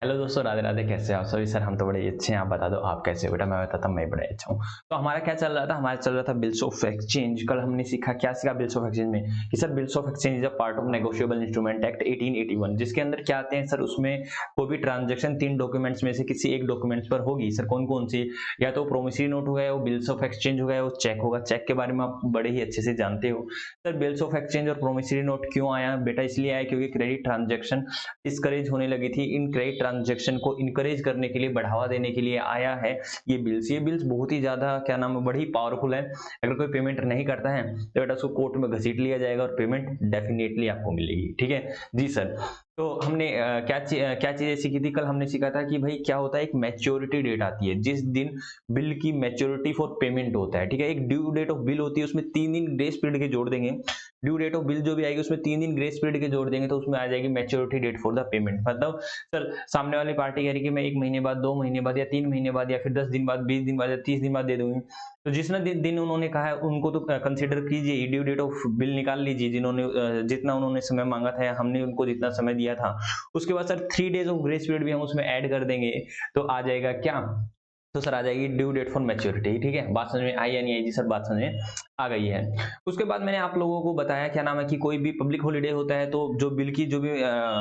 Hello दोस्तों, राधे राधे। कैसे हैं आप सभी? सर हम तो बड़े अच्छे हैं। आप बता दो आप कैसे हो? बेटा मैं बताता हूँ, मैं बड़ा अच्छा हूँ। तो हमारा क्या चल रहा था? हमारा चल रहा था बिल्स ऑफ एक्सचेंज। कल हमने सीखा, क्या सीखा बिल्स ऑफ एक्सचेंज में? कि sir bills of exchange is a part of negotiable instrument act 1881, जिसके अंदर क्या आते हैं सर? उसमें कोई भी ट्रांजेक्शन 3 डॉक्यूमेंट्स में से किसी एक डॉक्यूमेंट्स पर होगी। सर कौन कौन सी? या तो प्रोमिसरी नोट हो गया, वो बिल्स ऑफ एक्सचेंज हो गया, वो चेक होगा। चेक के बारे में आप बड़े ही अच्छे से जानते हो। सर बिल्स ऑफ एक्सचेंज और प्रोमिसरी नोट क्यों आया बेटा? इसलिए आया क्योंकि क्रेडिट ट्रांजेक्शन डिस्करेज होने लगी थी। इन क्रेडिट ट्रांजेक्शन को इनकरेज करने के लिए, बढ़ावा देने के लिए आया है ये बिल्स। ये बिल्स बहुत ही ज्यादा क्या नाम है, बड़ी पावरफुल है। अगर कोई पेमेंट नहीं करता है तो बेटा उसको कोर्ट में घसीट लिया जाएगा और पेमेंट डेफिनेटली आपको मिलेगी। ठीक है जी सर। तो हमने क्या चीजें सीखी थी? कल हमने सीखा था कि भाई क्या होता है, एक मैच्योरिटी डेट आती है जिस दिन बिल की मैच्योरिटी फॉर पेमेंट होता है। ठीक है, एक ड्यू डेट ऑफ बिल होती है, उसमें 3 दिन ग्रेस पीरियड के जोड़ देंगे। ड्यू डेट ऑफ बिल जो भी आएगी उसमें 3 दिन ग्रेस पीरियड के जोड़ देंगे तो उसमें आ जाएगी maturity date for the payment. मतलब सर सामने वाली पार्टी कह रही कि मैं 1 महीने बाद, 2 महीने बाद या 3 महीने बाद या फिर 10 दिन बाद, 20 दिन बाद या 30 दिन बाद दे दूंगी। तो जिस ना दिन उन्होंने कहा है उनको तो कंसीडर कीजिए, ड्यू डेट ऑफ बिल निकाल लीजिए। जिन्होंने जितना उन्होंने समय मांगा था या हमने उनको जितना समय दिया था। उसके बाद sir 3 days of grace period भी हम उसमें ऐड कर देंगे। तो आ जाएगा क्या? तो सर आ जाएगी ड्यू डेट फॉर मैच्योरिटी। ठीक है, बात समझ में आई या नहीं आई? जी सर बात समझ में आ गई है। उसके बाद मैंने आप लोगों को बताया क्या नाम है कि कोई भी पब्लिक हॉलिडे होता है तो जो बिल की जो भी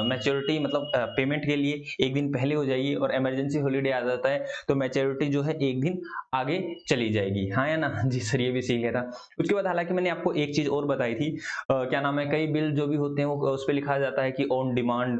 मैच्योरिटी मतलब पेमेंट के लिए एक दिन पहले हो जाएगी, और इमरजेंसी हॉलिडे आ जाता है तो मैच्योरिटी जो है एक दिन आगे चली जाएगी। हाँ या ना? जी सर ये भी सीख लिया था। उसके बाद हालांकि मैंने आपको एक चीज और बताई थी, क्या नाम है, कई बिल जो भी होते हैं वो उस पर लिखा जाता है कि ऑन डिमांड,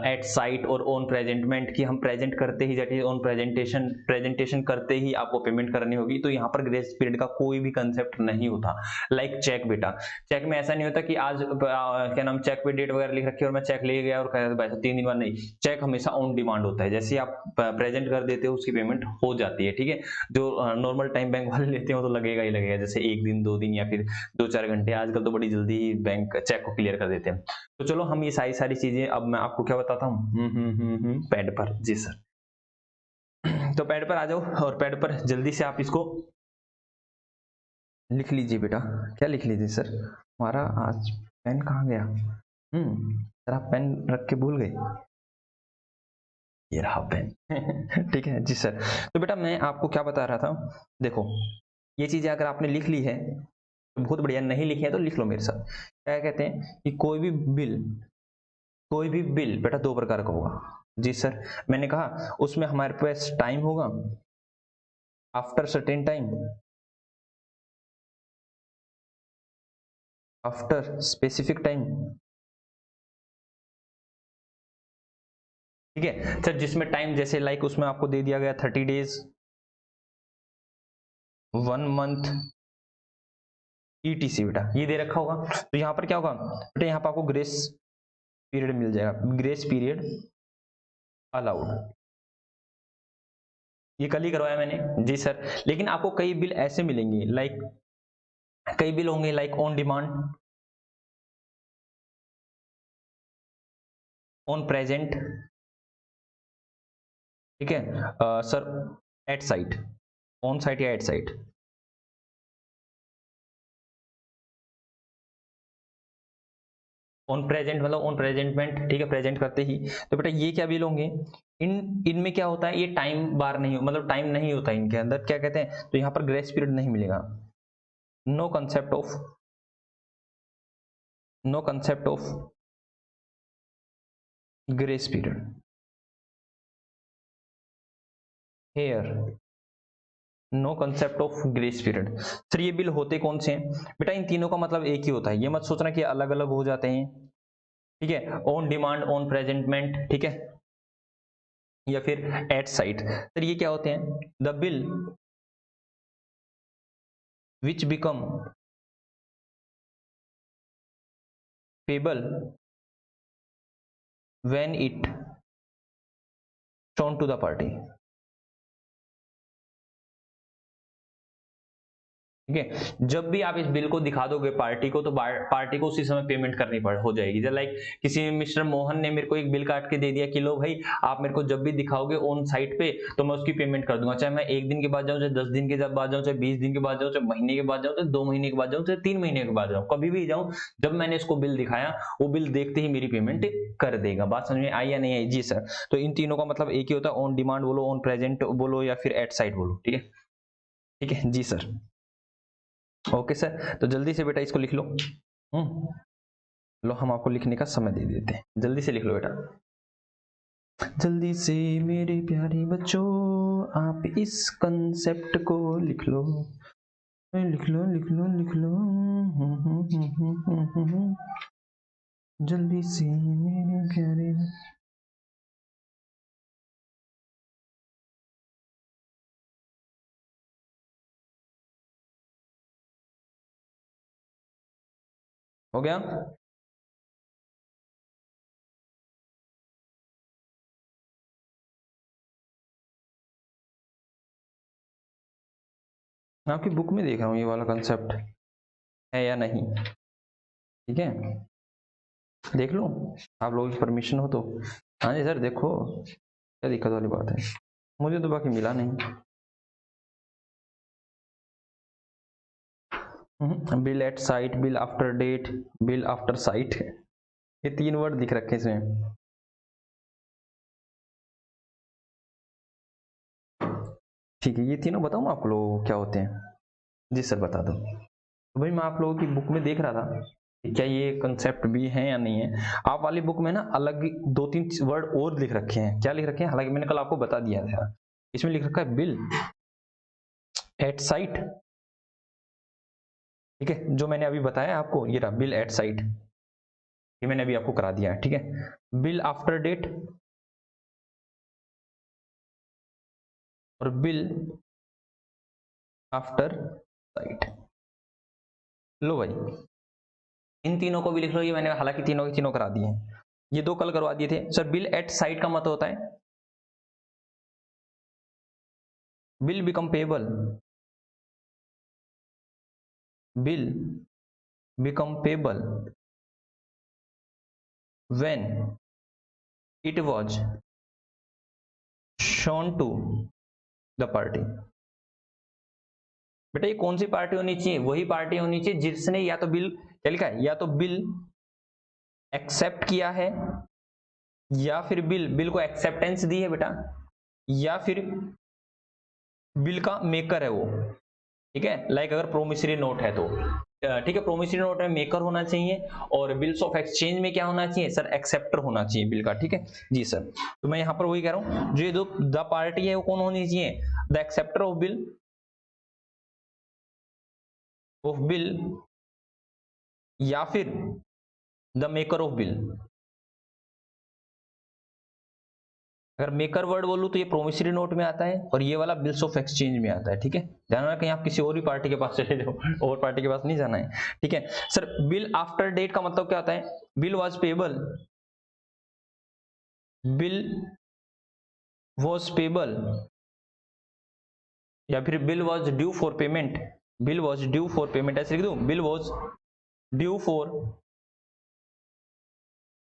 एट साइट और ऑन प्रेजेंटमेंट, कि हम प्रेजेंट करते ही, दैट इज ऑन प्रेजेंटेशन करते ही आपको पेमेंट करनी होगी। तो यहाँ पर ग्रेस पीरियड का कोई भी कंसेप्ट नहीं होता। लाइक चेक बेटा, चेक में ऐसा नहीं होता कि आज क्या नाम, चेक पे डेट वगैरह लिख रखी है और मैं चेक ले गया और कह भाई 3 दिन बाद। नहीं, चेक हमेशा ऑन डिमांड होता है। जैसे आप प्रेजेंट कर देते हो उसकी पेमेंट हो जाती है। ठीक है, जो नॉर्मल टाइम बैंक वाले लेते हो तो लगेगा ही लगेगा, जैसे 1 दिन 2 दिन या फिर 2-4 घंटे। आजकल तो बड़ी जल्दी ही बैंक चेक को क्लियर कर देते हैं। तो चलो हम ये सारी सारी चीजें, अब मैं आपको क्या बताता हूँ, पैड पर। जी सर। तो पैड पर आ जाओ और पैड पर जल्दी से आप इसको लिख लीजिए बेटा। क्या लिख लीजिए सर? हमारा आज पेन कहाँ गया? सर आप पेन रख के भूल गए? ये रहा पेन। ठीक है जी सर। तो बेटा मैं आपको क्या बता रहा था, देखो ये चीजें अगर आपने लिख ली है तो बहुत बढ़िया, नहीं लिखी है तो लिख लो मेरे साथ। क्या कहते हैं कि कोई भी बिल बेटा 2 प्रकार का होगा। जी सर, मैंने कहा उसमें हमारे पास टाइम होगा, after certain time, after specific time. ठीक है सर, जिसमें टाइम जैसे लाइक उसमें आपको दे दिया गया 30 डेज, 1 मंथ, ईटीसी बेटा ये दे रखा होगा। तो यहाँ पर क्या होगा बेटा, यहाँ पर आपको ग्रेस पीरियड मिल जाएगा, ग्रेस पीरियड अलाउड। ये कल ही करवाया मैंने जी सर। लेकिन आपको कई बिल ऐसे मिलेंगे, लाइक कई बिल होंगे like on demand, on present, ठीक है sir, at sight, on sight या एट साइट। ऑन प्रेजेंट मतलब ऑन प्रेजेंटमेंट, ठीक है, प्रेजेंट करते ही। तो बेटा ये क्या बिल होंगे? इनमें क्या होता है, ये टाइम बार नहीं, मतलब टाइम नहीं होता इनके अंदर, क्या कहते हैं, तो यहाँ पर ग्रेस पीरियड नहीं मिलेगा। No concept of, no concept of grace period here, no concept of grace period. Sir ये बिल होते कौन से हैं बेटा? इन तीनों का मतलब एक ही होता है, ये मत सोचना कि अलग अलग हो जाते हैं। ठीक है, ऑन डिमांड, ऑन प्रेजेंटमेंट, ठीक है, या फिर एट साइट। सर ये क्या होते हैं? The bill which become payable when it shown to the party। ठीक है। जब भी आप इस बिल को दिखा दोगे पार्टी को, तो पार्टी को उसी समय पेमेंट करनी हो जाएगी। जैसे लाइक किसी मिस्टर मोहन ने मेरे को एक बिल काट के दे दिया कि लो भाई आप मेरे को जब भी दिखाओगे ऑन साइट पे तो मैं उसकी पेमेंट कर दूंगा, चाहे मैं 1 दिन के बाद जाऊं, चाहे 10 दिन के बाद जाऊं, चाहे 20 दिन के बाद जाऊं, चाहे महीने के बाद जाऊं, चाहे 2 महीने के बाद जाऊं, चाहे 3 महीने के बाद जाऊं, कभी भी जाऊं, जब मैंने इसको बिल दिखाया वो बिल देखते ही मेरी पेमेंट कर देगा। बात समझ में आई या नहीं आई? जी सर। तो इन तीनों का मतलब एक ही होता है, ऑन डिमांड बोलो, ऑन प्रेजेंट बोलो, या फिर एट साइट बोलो। ठीक है, ठीक है जी सर। ओके सर, तो जल्दी से बेटा इसको लिख लो। लो हम आपको लिखने का समय दे देते हैं, जल्दी से लिख लो बेटा, जल्दी से मेरे प्यारे बच्चों आप इस कंसेप्ट को लिख लो, लिख लो लिख लो लिख लो। जल्दी से मेरे प्यारे, हो गया? मैं आपकी बुक में देख रहा हूँ ये वाला कंसेप्ट है या नहीं। ठीक है, देख लो, आप लोगों की परमिशन हो तो। हाँ जी सर, देखो क्या दिक्कत वाली बात है, मुझे तो बाकी मिला नहीं। Bill at sight, bill after date, bill after sight, ये 3 वर्ड दिख रखे इसमें। ठीक है, ये तीनों बताऊँ आप लोगों को क्या होते हैं? जी सर बता दो। तो भाई मैं आप लोगों की बुक में देख रहा था कि क्या ये कंसेप्ट भी है या नहीं है। आप वाली बुक में ना अलग 2-3 वर्ड और लिख रखे हैं। क्या लिख रखे हैं? हालांकि मैंने कल आपको बता दिया था। इसमें लिख रखा है बिल एट साइट। ठीक है, जो मैंने अभी बताया आपको, ये रहा बिल एट साइट, ये मैंने अभी आपको करा दिया है। ठीक है, बिल आफ्टर डेट और बिल आफ्टर साइट। लो भाई, इन तीनों को भी लिख लो, ये मैंने हालांकि तीनों के तीनों करा दिए हैं। ये 2 कल करवा दिए थे सर। बिल एट साइट का मतलब होता है bill become payable, bill become payable when it was shown to the party। बेटा ये कौन सी पार्टी होनी चाहिए? वही पार्टी होनी चाहिए जिसने या तो बिल, क्या लिखा है, या तो बिल एक्सेप्ट किया है, या फिर बिल को एक्सेप्टेंस दी है बेटा, या फिर बिल का मेकर है वो। ठीक है, लाइक अगर प्रोमिसरी नोट है तो ठीक है, प्रोमिसरी नोट में मेकर होना चाहिए, और बिल्स ऑफ एक्सचेंज में क्या होना चाहिए सर? एक्सेप्टर होना चाहिए बिल का। ठीक है जी सर। तो मैं यहां पर वही कह रहा हूं, जो ये दो द पार्टी है वो कौन होनी चाहिए? द एक्सेप्टर ऑफ बिल या फिर द मेकर ऑफ बिल। अगर मेकर वर्ड बोलूं तो ये प्रोमिसरी नोट में आता है, और ये वाला बिल्स ऑफ एक्सचेंज में आता है। ठीक है, ध्यान रखना कहीं आप किसी और भी पार्टी के पास चले जाओ, और पार्टी के पास नहीं जाना है। ठीक है सर। बिल आफ्टर डेट का मतलब क्या होता है? Bill was payable, bill was payable, या फिर bill was due for payment. Bill was due for payment, ऐसे लिख दूं, bill was due for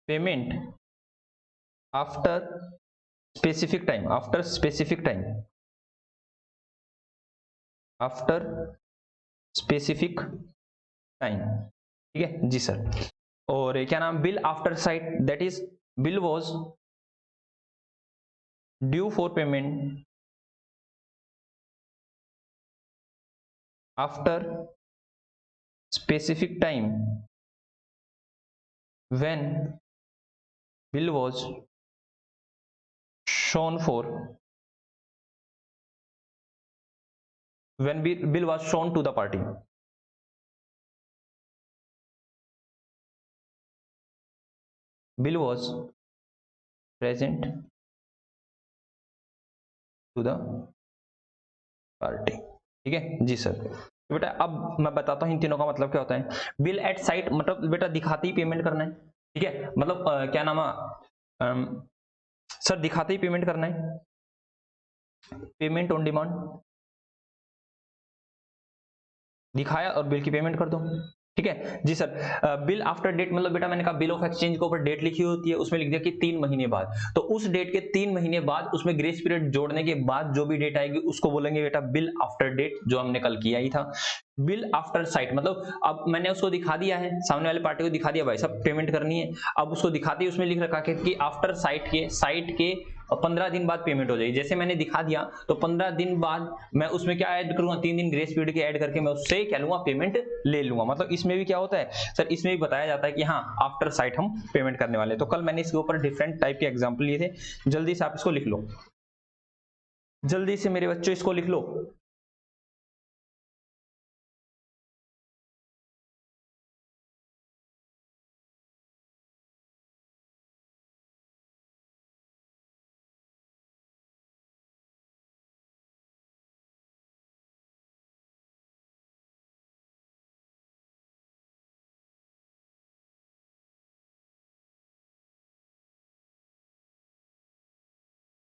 payment after specific time, after specific time, after specific time. ठीक है जी सर। और क्या नाम? Bill after site, that is bill was due for payment after specific time when bill was shown for, when bill was shown to the party। bill was present to the party। ठीक है जी sir. तो बेटा अब मैं बताता हूँ इन तीनों का मतलब क्या होता है। बिल एट साइट मतलब बेटा दिखाते ही पेमेंट करना है। ठीक है, मतलब क्या नाम है सर? दिखाते ही पेमेंट करना है, पेमेंट ऑन डिमांड। दिखाया और बिल की पेमेंट कर दो। ठीक है जी सर। बिल आफ्टर डेट मतलब बेटा मैंने कहा बिल ऑफ एक्सचेंज के ऊपर डेट लिखी होती है, उसमें लिख दिया कि 3 महीने बाद, तो उस डेट के 3 महीने बाद उसमें ग्रेस पीरियड जोड़ने के बाद जो भी डेट आएगी उसको बोलेंगे बेटा बिल आफ्टर डेट, जो हमने कल किया ही था। बिल आफ्टर साइट मतलब अब मैंने उसको दिखा दिया है, सामने वाले पार्टी को दिखा दिया भाई सब पेमेंट करनी है, अब उसको दिखाते ही उसमें लिख रखा है कि आफ्टर साइट के 15 दिन बाद पेमेंट हो जाएगी। जैसे मैंने दिखा दिया तो 15 दिन बाद मैं उसमें क्या ऐड करूंगा, 3 दिन ग्रेस पीरियड के ऐड करके मैं उससे क्या लूंगा, पेमेंट ले लूंगा। मतलब इसमें भी क्या होता है सर, इसमें भी बताया जाता है कि हाँ आफ्टर साइट हम पेमेंट करने वाले हैं। तो कल मैंने इसके ऊपर डिफरेंट टाइप के एग्जाम्पल लिए थे, जल्दी से आप इसको लिख लो, जल्दी से मेरे बच्चों इसको लिख लो।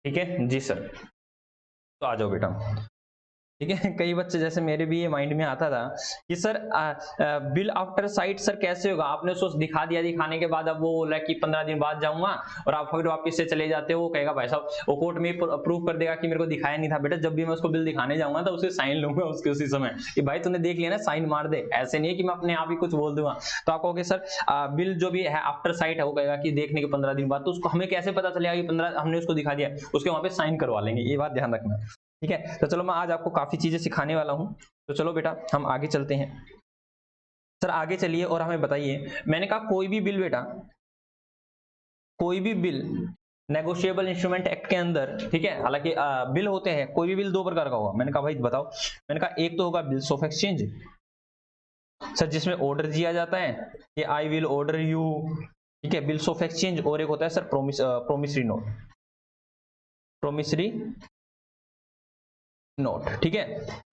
ठीक है जी सर, तो आ जाओ बेटा। ठीक है, कई बच्चे जैसे मेरे भी ये माइंड में आता था कि sir bill after site sir कैसे होगा, आपने उसको दिखा दिया, दिखाने के बाद अब वो बोला कि 15 दिन बाद जाऊंगा और आप फिर वापस से चले जाते हो, वो कहेगा भाई साहब वो कोर्ट में प्रूव कर देगा कि मेरे को दिखाया नहीं था। बेटा जब भी मैं उसको बिल दिखाने जाऊंगा तो उसे साइन लूंगा उसके उसी समय कि भाई तूने देख लिया ना, साइन मार दे। ऐसे नहीं है कि मैं अपने आप ही कुछ बोल दूंगा। तो आप कहोगे सर बिल जो भी है आफ्टर साइट है वो कहेगा कि देखने के 15 दिन बाद, तो उसको हमें कैसे पता चलेगा कि 15 हमने उसको दिखा दिया, उसके वहां पे साइन करवा लेंगे, ये बात ध्यान रखना। ठीक है, तो चलो मैं आज आपको काफी चीजें सिखाने वाला हूं, तो चलो बेटा हम आगे चलते हैं। सर आगे चलिए और हमें बताइए, मैंने कहा कोई भी बिल बेटा, कोई भी बिल नेगोशिएबल इंस्ट्रूमेंट एक्ट के अंदर, ठीक है, हालांकि बिल होते हैं, कोई भी बिल दो प्रकार का होगा। मैंने कहा भाई बताओ, मैंने कहा एक तो होगा बिल्स ऑफ एक्सचेंज सर, जिसमें ऑर्डर दिया जाता है कि आई विल ऑर्डर यू, ठीक है, बिल्स ऑफ एक्सचेंज। और एक होता है sir promissory note, promissory note. ठीक है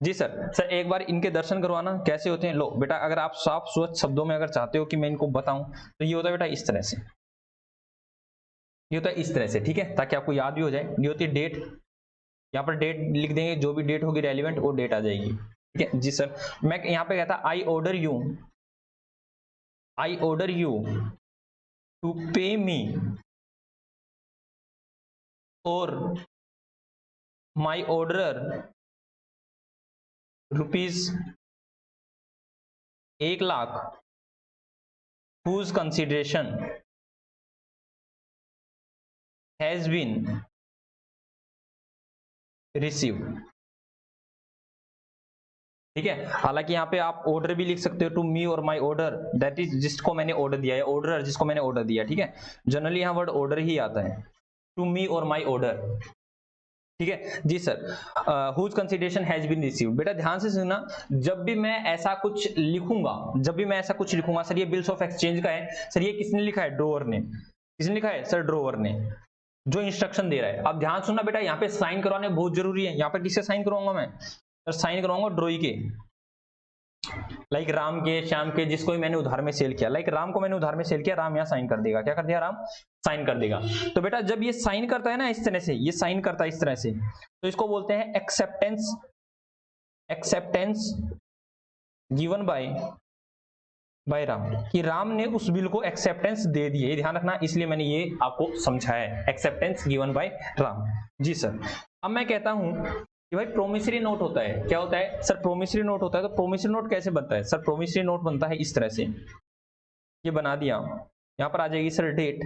जी सर। सर एक बार इनके दर्शन करवाना कैसे होते हैं। लो बेटा, अगर आप साफ स्वच्छ शब्दों में अगर चाहते हो कि मैं इनको बताऊं तो ये होता है बेटा इस तरह से, ये होता है इस तरह से, ठीक है, ताकि आपको याद भी हो जाए। ये होती है डेट, यहाँ पर डेट लिख देंगे, जो भी डेट होगी रेलिवेंट वो डेट आ जाएगी। ठीक है जी सर। मैं यहाँ पे कहता आई ऑर्डर यू टू पे मी और my order rupees 1 lakh whose consideration has been received। ठीक है, हालांकि यहाँ पे आप ऑर्डर भी लिख सकते हो, टू मी और माई ऑर्डर, दैट इज जिसको मैंने ऑर्डर दिया है, ऑर्डर जिसको मैंने ऑर्डर दिया। ठीक है, जनरली यहाँ वर्ड ऑर्डर ही आता है, टू मी और माई ऑर्डर। ठीक है जी sir. Whose consideration has been received, बेटा ध्यान से सुनना, जब भी मैं ऐसा कुछ लिखूंगा, जब भी मैं ऐसा कुछ लिखूंगा, सर ये बिल्स ऑफ एक्सचेंज का है, सर ये किसने लिखा है, ड्रोवर ने। किसने लिखा है सर, ड्रोवर ने, जो इंस्ट्रक्शन दे रहा है। अब ध्यान सुनना बेटा, यहाँ पे साइन करवाने बहुत जरूरी है। यहाँ पे किससे साइन करवाऊंगा मैं, सर साइन करवाऊंगा ड्रोई के, लाइक राम के, श्याम के, जिसको भी मैंने उधार में सेल किया, लाइक राम को मैंने उधार में सेल किया, राम यहाँ साइन कर देगा। क्या कर दिया, राम साइन कर देगा। तो बेटा जब ये साइन करता है ना इस तरह से, ये साइन करता है इस तरह से, तो इसको बोलते हैं acceptance, acceptance given by Ram, कि राम ने उस बिल को एक्सेप्टेंस दे दी है। ध्यान रखना, इसलिए मैंने ये आपको समझाया है, एक्सेप्टेंस गिवन बाय राम। जी सर। अब मैं कहता हूं कि भाई प्रोमिसरी नोट होता है, क्या होता है सर, प्रोमिसरी नोट होता है। तो प्रोमिसरी नोट कैसे बनता है सर, प्रोमिसरी नोट बनता है इस तरह से, ये बना दिया, यहां पर आ जाएगी सर डेट।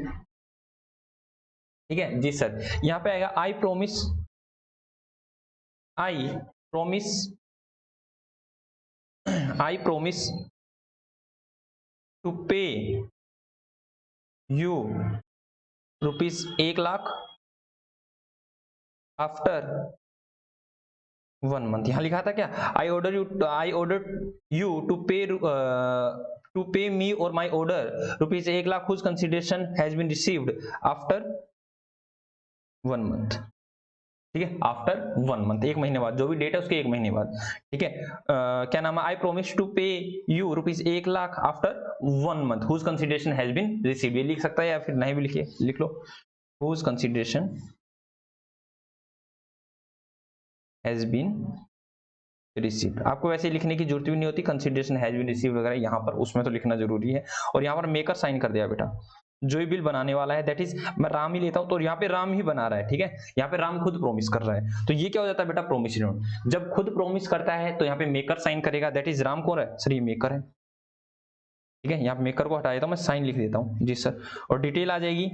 ठीक है जी सर, यहां पे आएगा I promise I promise to pay you ₹1 lakh after 1 month. यहां लिखा था क्या, आई ऑर्डर यू टू पे मी और my order ₹1 lakh whose consideration has been received after 1 month. ठीक है, आफ्टर 1 मंथ, 1 महीने बाद, जो भी डेट है उसके 1 महीने बाद। ठीक है, क्या नाम है, आई promise to pay you ₹1 lakh after 1 month whose consideration has been received। ये लिख सकता है या फिर नहीं भी लिखिए, लिख लो, whose consideration has been received. आपको वैसे लिखने की जरूरत भी नहीं होती, कंसिडरेशन हैज बीन रिसीव्ड वगैरह यहाँ पर उसमें तो लिखना जरूरी है। और यहाँ पर मेकर साइन कर दिया बेटा, जो भी बिल बनाने वाला है दैट इज, मैं राम ही लेता हूं तो यहाँ पे राम ही बना रहा है, ठीक है, यहाँ पे राम खुद प्रोमिस कर रहा है, तो ये क्या हो जाता है बेटा प्रोमिसरी नोट। जब खुद प्रोमिस करता है तो यहाँ पे मेकर साइन करेगा, दैट इज राम कौन है सर, ये मेकर है, ठीक है। यहाँ पे मेकर को हटा देता हूं, मैं साइन लिख देता हूँ जी सर। और डिटेल आ जाएगी,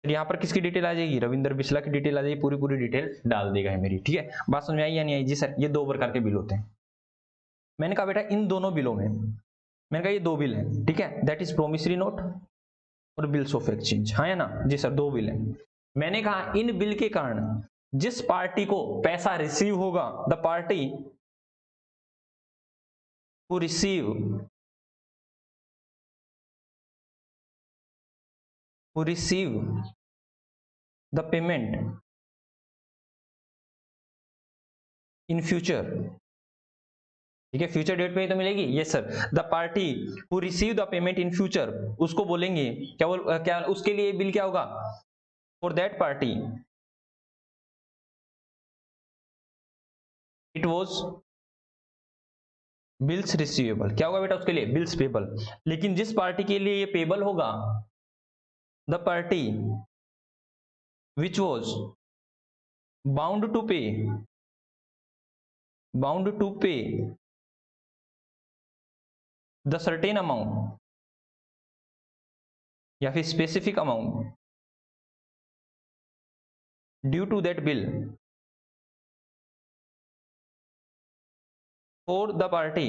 यहाँ पर किसकी डिटेल आ जाएगी, रविंद्र बिस्ला की डिटेल आ जाएगी, पूरी पूरी डिटेल डाल देगा है मेरी, ठीक है। बात समझ में आई या नहीं आई जी सर। ये 2 प्रकार के बिल होते हैं। मैंने कहा बेटा इन दोनों बिलों में, मैंने कहा ये 2 बिल हैं, ठीक है, दैट इज प्रोमिसरी नोट और बिल्स ऑफ एक्सचेंज, हाँ है ना जी सर, 2 बिल हैं। मैंने कहा इन बिल के कारण जिस पार्टी को पैसा रिसीव होगा, the party who receive the payment in future, ठीक है, फ्यूचर डेट पे ही तो मिलेगी, yes sir. The party who receive the payment in future, उसको बोलेंगे क्या उसके लिए बिल क्या होगा, for that party it was bills receivable, क्या होगा बेटा उसके लिए बिल्स पेबल। लेकिन जिस पार्टी के लिए ये पेबल होगा, the party which was bound to pay the certain amount या फिर specific amount due to that bill for the party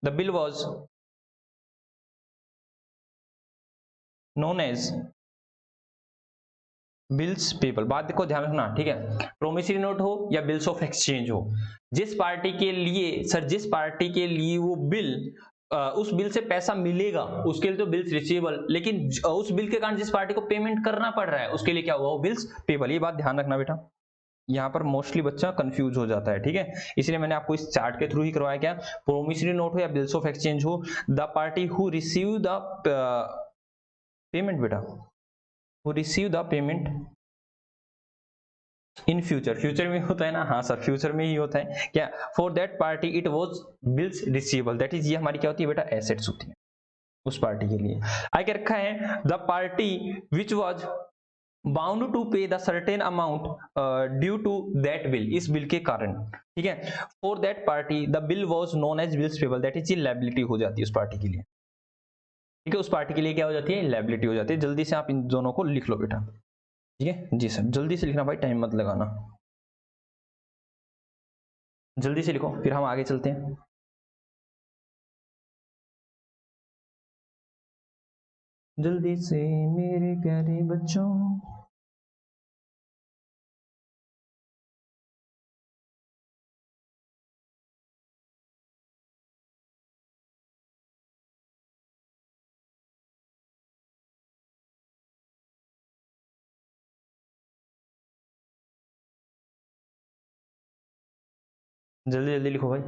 the bill was known as bills payable. बात देखो ध्यान रखना, ठीक है, प्रोमिसरी नोट हो या बिल्स ऑफ एक्सचेंज हो, जिस पार्टी के लिए सर, जिस पार्टी के लिए वो बिल उस बिल से पैसा मिलेगा उसके लिए तो बिल्स रिसीवेबल, लेकिन उस बिल के कारण जिस पार्टी को पेमेंट करना पड़ रहा है उसके लिए क्या हुआ, वो बिल्स पेबल। ये बात ध्यान रखना बेटा, यहाँ पर मोस्टली बच्चा कंफ्यूज हो जाता है, ठीक है, इसलिए मैंने आपको इस चार्ट के थ्रू ही करवाया, क्या प्रोमिसरी नोट हो या बिल्स ऑफ एक्सचेंज हो, the party who receive the payment बेटा, who receive the payment in future, future में होता है ना, हाँ सर फ्यूचर में ही होता है क्या, for that party it was bills receivable, that is, ये हमारी क्या होती है बेटा एसेट्स होती है उस पार्टी के लिए। आगे रखा है the party which was bound to pay the certain amount due to that bill, इस बिल के कारण, ठीक है, for that party the bill was known as bills payable, that is, ये लायबिलिटी हो जाती है उस पार्टी के लिए, ठीक है, उस पार्टी के लिए क्या हो जाती है, लायबिलिटी हो जाती है। जल्दी से आप इन दोनों को लिख लो बेटा, ठीक है जी सर, जल्दी से लिखना भाई, टाइम मत लगाना, जल्दी से लिखो फिर हम आगे चलते हैं। जल्दी से मेरे प्यारे बच्चों, जल्दी जल्दी लिखो भाई।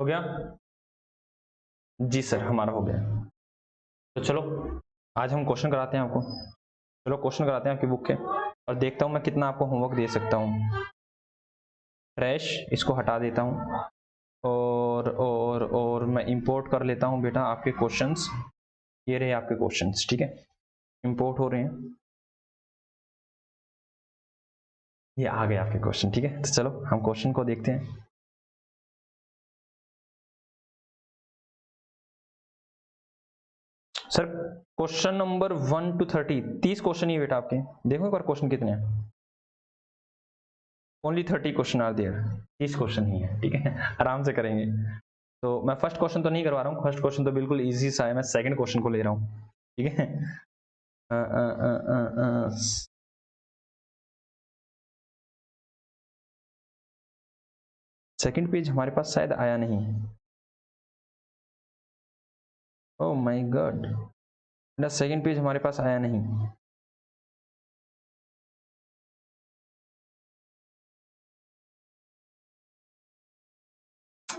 हो गया जी सर, हमारा हो गया। तो चलो आज हम क्वेश्चन कराते हैं आपको, चलो क्वेश्चन कराते हैं आपकी बुक के, और देखता हूं मैं कितना आपको होमवर्क दे सकता हूं। ट्रैश इसको हटा देता हूं, और मैं इंपोर्ट कर लेता हूं बेटा आपके क्वेश्चंस, ये रहे आपके क्वेश्चंस, ठीक है, इंपोर्ट हो रहे हैं, ये आ गए आपके क्वेश्चन, ठीक है। तो चलो हम क्वेश्चन को देखते हैं। Sir question number 1 to 30, 30 question ही बेटा आपके, देखो एक बार क्वेश्चन कितने हैं। Only 30 question are there, 30 question ही है, ठीक है, आराम से करेंगे। तो मैं फर्स्ट क्वेश्चन तो नहीं करवा रहा हूँ, फर्स्ट क्वेश्चन तो बिल्कुल इजी सा है, मैं सेकंड क्वेश्चन को ले रहा हूँ, ठीक है। सेकंड पेज हमारे पास शायद आया नहीं। ओह माय गॉड, मेरा सेकंड पेज हमारे पास आया नहीं।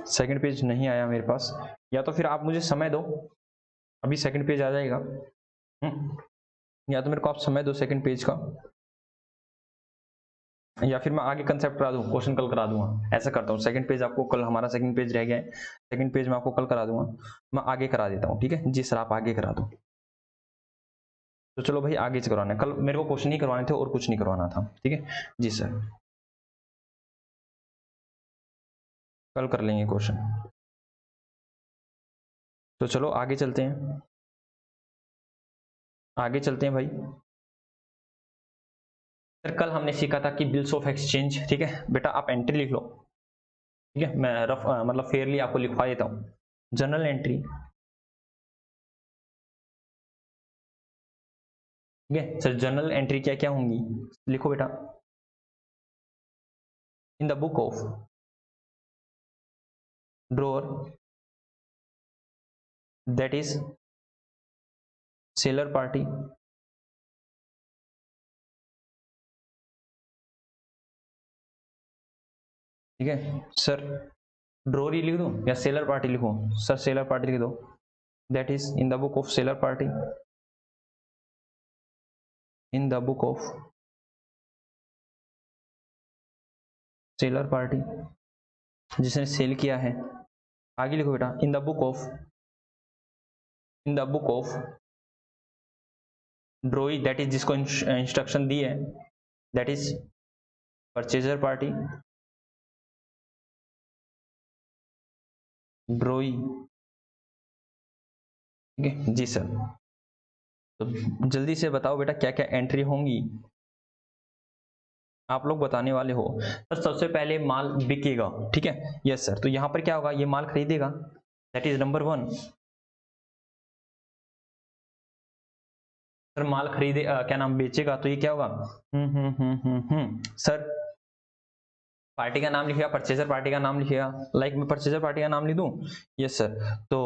सेकंड पेज नहीं आया मेरे पास, या तो फिर आप मुझे समय दो, अभी सेकंड पेज आ जाएगा। या तो मेरे को आप समय दो सेकंड पेज का, या फिर मैं आगे कंसेप्ट करा दूं, क्वेश्चन कल करा दूंगा। ऐसा करता हूँ, सेकंड पेज आपको कल, हमारा सेकंड पेज रह गया है, सेकंड पेज मैं आपको कल करा दूंगा, मैं आगे करा देता हूँ, ठीक है जी सर, आप आगे करा दो। तो चलो भाई आगे से करवाना है, कल मेरे को क्वेश्चन ही करवाने थे और कुछ नहीं करवाना था, ठीक है जी सर, कल कर लेंगे क्वेश्चन। तो चलो आगे चलते हैं, आगे चलते हैं भाई। सर कल हमने सीखा था कि बिल्स ऑफ एक्सचेंज, ठीक है बेटा, आप एंट्री लिख लो, ठीक है, मैं रफ मतलब फेयरली आपको लिखवा देता हूँ। जनरल एंट्री, ठीक है सर, जनरल एंट्री क्या क्या होंगी, लिखो बेटा। इन the book of drawer that is seller party, ठीक है सर, ड्रॉअर ही लिख दूं या सेलर पार्टी लिखूं, सर सेलर पार्टी लिख दो, that is in the book of seller party, in the book of seller party, जिसने सेल किया है। आगे लिखो बेटा, इन the book of, in the book of ड्रॉई, that is जिसको इंस्ट्रक्शन दी है, दैट इज परचेजर पार्टी, ड्रॉई, ठीक है जी सर। तो जल्दी से बताओ बेटा क्या क्या एंट्री होंगी, आप लोग बताने वाले हो। सर सबसे पहले माल बिकेगा, ठीक है यस सर, तो यहां पर क्या होगा, ये माल खरीदेगा, दैट इज नंबर 1। सर माल खरीदे क्या नाम बेचेगा, तो ये क्या होगा, सर पार्टी का नाम लिखेगा, परचेजर पार्टी का नाम लिखेगा, लाइक मैं परचेजर पार्टी का नाम लिख दूं, यस सर, तो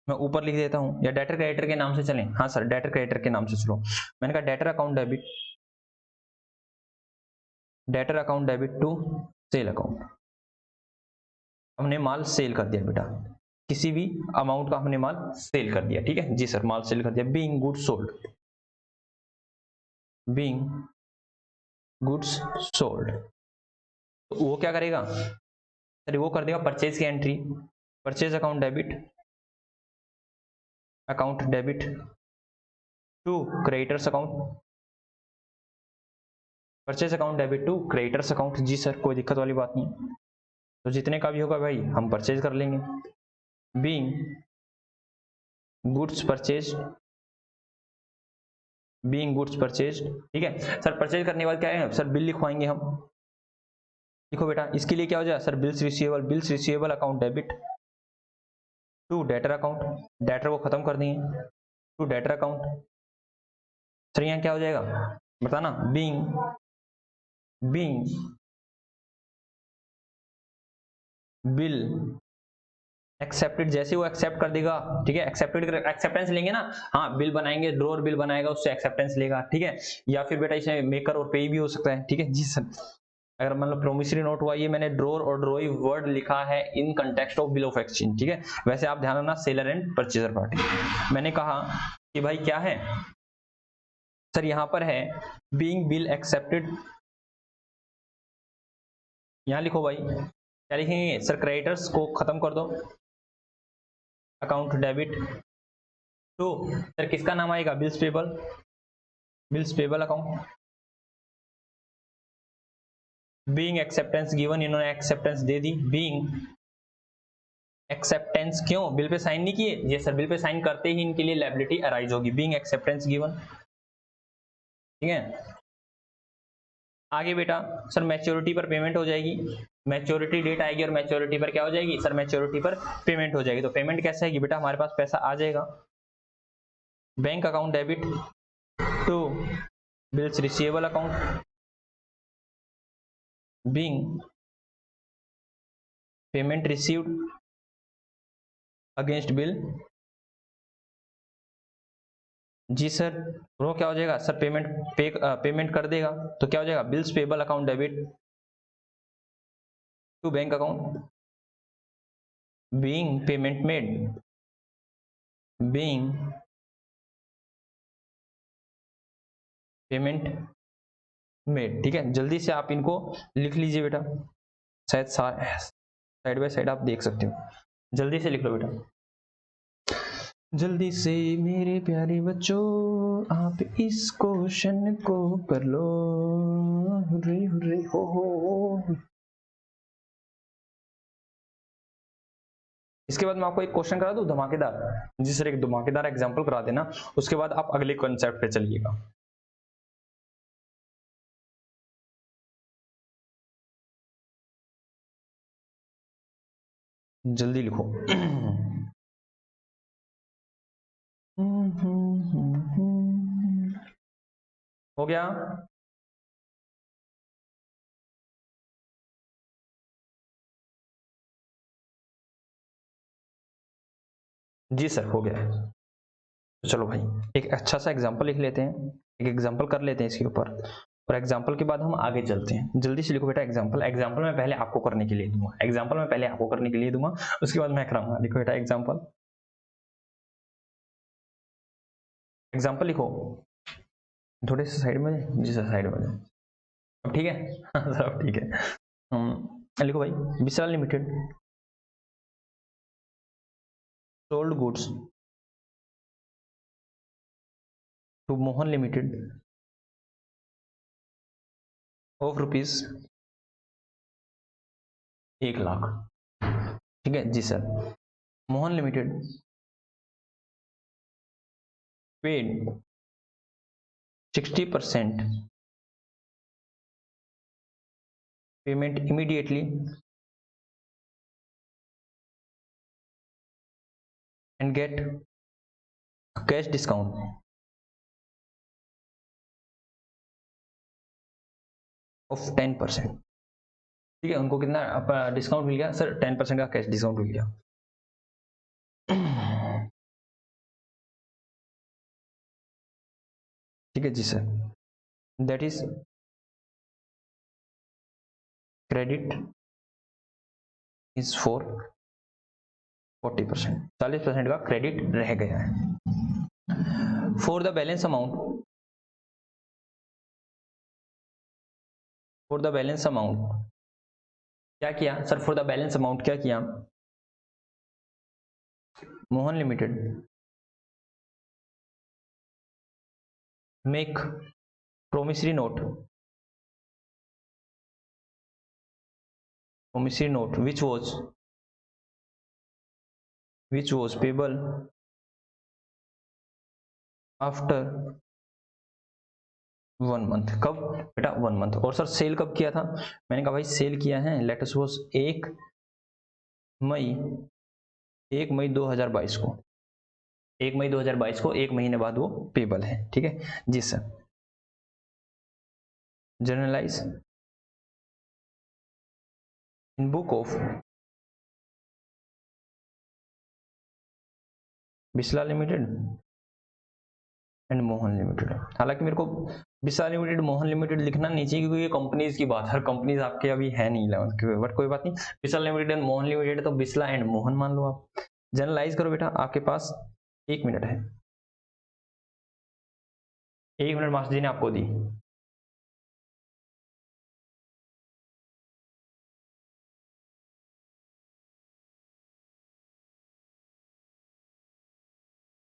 मैं ऊपर लिख देता हूं, या डेटर क्रेडिटर के नाम से चलें, हाँ सर डेटर क्रेडिटर के नाम से चलो, मैंने कहा debtor account debit, debtor account debit to sale account, हमने माल सेल कर दिया बेटा, किसी भी अमाउंट का हमने माल सेल कर दिया, ठीक है जी सर, माल सेल कर दिया, being goods sold, being goods sold, तो वो क्या करेगा सर, वो कर देगा परचेज की entry, purchase account debit, account debit to creditors account, purchase account debit to creditors account, जी सर कोई दिक्कत वाली बात नहीं, तो जितने का भी होगा भाई हम परचेज कर लेंगे, being goods purchase, being goods purchase, ठीक है सर। परचेज करने के बाद क्या है सर, बिल लिखवाएंगे हम, लिखो बेटा, इसके लिए क्या हो जाए sir, bills receivable, bills receivable account debit to debtor account, debtor को खत्म कर देंगे, टू डेटर अकाउंट, सर यहाँ क्या हो जाएगा बताना, बीइंग, बीइंग बिल एक्सेप्टेड, जैसे वो एक्सेप्ट कर देगा, ठीक है, एक्सेप्टेड एक्सेप्टेंस लेंगे ना, हाँ बिल बनाएंगे, ड्रॉअर बिल बनाएगा, उससे एक्सेप्टेंस लेगा, ठीक है, या फिर बेटा इसे मेकर और पे भी हो सकता है, ठीक है जी सर। अगर मतलब प्रोमिसरी नोट हुआ, ये मैंने ड्रॉअर और ड्रॉई वर्ड लिखा है in context of bill of exchange, ठीक है, वैसे आप ध्यान रखना सेलर एंड परचेजर पार्टी, मैंने कहा कि भाई क्या है सर, यहां पर है बीइंग बिल एक्सेप्टेड, यहां लिखो भाई क्या लिखेंगे सर, क्रेडिटर्स को खत्म कर दो, अकाउंट डेबिट टू सर किसका नाम आएगा, bills payable, bills payable account, being acceptance given, इन्होंने एक्सेप्टेंस दे दी, बीइंग एक्सेप्टेंस, क्यों बिल पे साइन नहीं किए, ये सर बिल पे साइन करते ही इनके लिए लायबिलिटी अराइज होगी, बीइंग एक्सेप्टेंस गिवन, ठीक है आगे बेटा सर मैच्योरिटी पर पेमेंट हो जाएगी, मैच्योरिटी डेट आएगी और मैच्योरिटी पर क्या हो जाएगी सर, मैच्योरिटी पर पेमेंट हो जाएगी। तो पेमेंट कैसे आएगी बेटा, हमारे पास पैसा आ जाएगा bank account debit to bills receivable account being payment received against bill. जी सर, वो क्या हो जाएगा सर, पेमेंट कर देगा तो क्या हो जाएगा bills payable account debit to bank account being payment made, being payment made. ठीक है, जल्दी से आप इनको लिख लीजिए बेटा, शायद साइड बाय साइड आप देख सकते हो, जल्दी से लिख लो बेटा, जल्दी से मेरे प्यारे बच्चों आप इस क्वेश्चन को कर लो, हुर्रे हुर्रे हो। इसके बाद मैं आपको एक क्वेश्चन करा दूं धमाकेदार, जी सर एक धमाकेदार एग्जांपल करा देना, उसके बाद आप अगले कॉन्सेप्ट पे चलिएगा। जल्दी लिखो। हो गया? जी सर हो गया है। तो चलो भाई एक अच्छा सा एग्जांपल लिख लेते हैं, एक एग्जांपल कर लेते हैं इसके ऊपर, और एग्जांपल के बाद हम आगे चलते हैं। जल्दी से लिखो बेटा एग्जांपल, एग्जांपल मैं पहले आपको करने के लिए दूंगा, एग्जांपल मैं पहले आपको करने के लिए दूंगा, उसके बाद मैं कराऊंगा। लिखो बेटा एग्जांपल, एग्जांपल लिखो, थोड़े से साइड में, जी सर साइड में, अब ठीक है। सर अब ठीक है। लिखो भाई, Vishal limited sold goods to Mohan limited of rupees 1 lakh. ठीक है जी sir, Mohan limited paid 60% payment immediately and get a cash discount of 10%। ठीक है, उनको कितना डिस्काउंट मिल गया सर, 10% का कैश डिस्काउंट मिल गया। ठीक है जी sir, that is credit is for 40%, 40% का क्रेडिट रह गया है। For the balance amount, for the balance amount क्या किया sir, for the balance amount क्या किया, Mohan limited make promissory note, promissory note which was payable after 1 month. कब बेटा 1 मंथ। और सर सेल कब किया था, मैंने कहा भाई सेल किया है लेट अस सपोज 1 मई 1 मई 2022 को, 1 मई 2022 को, 1 महीने बाद वो पेबल है। ठीक है जी sir, journalise in book of Bisla limited and Mohan limited. हालांकि मेरे को बिस्ला लिमिटेड मोहन लिमिटेड लिखना नहीं चाहिए क्योंकि ये कंपनीज की बात, हर कंपनीज आपके अभी है नहीं 11 के, बट कोई बात नहीं, Bisla limited and Mohan limited तो बिस्ला एंड मोहन मान लो आप। जनरलाइज करो बेटा, आपके पास 1 मिनट है, 1 मिनट मास्टर जी ने आपको दी।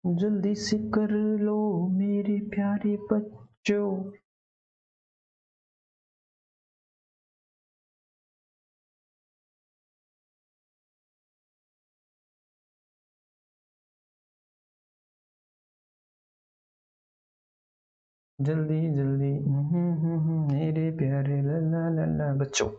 जल्दी से कर लो मेरे प्यारे बच्चों। जल्दी जल्दी मेरे प्यारे ला ला ला ला बच्चों।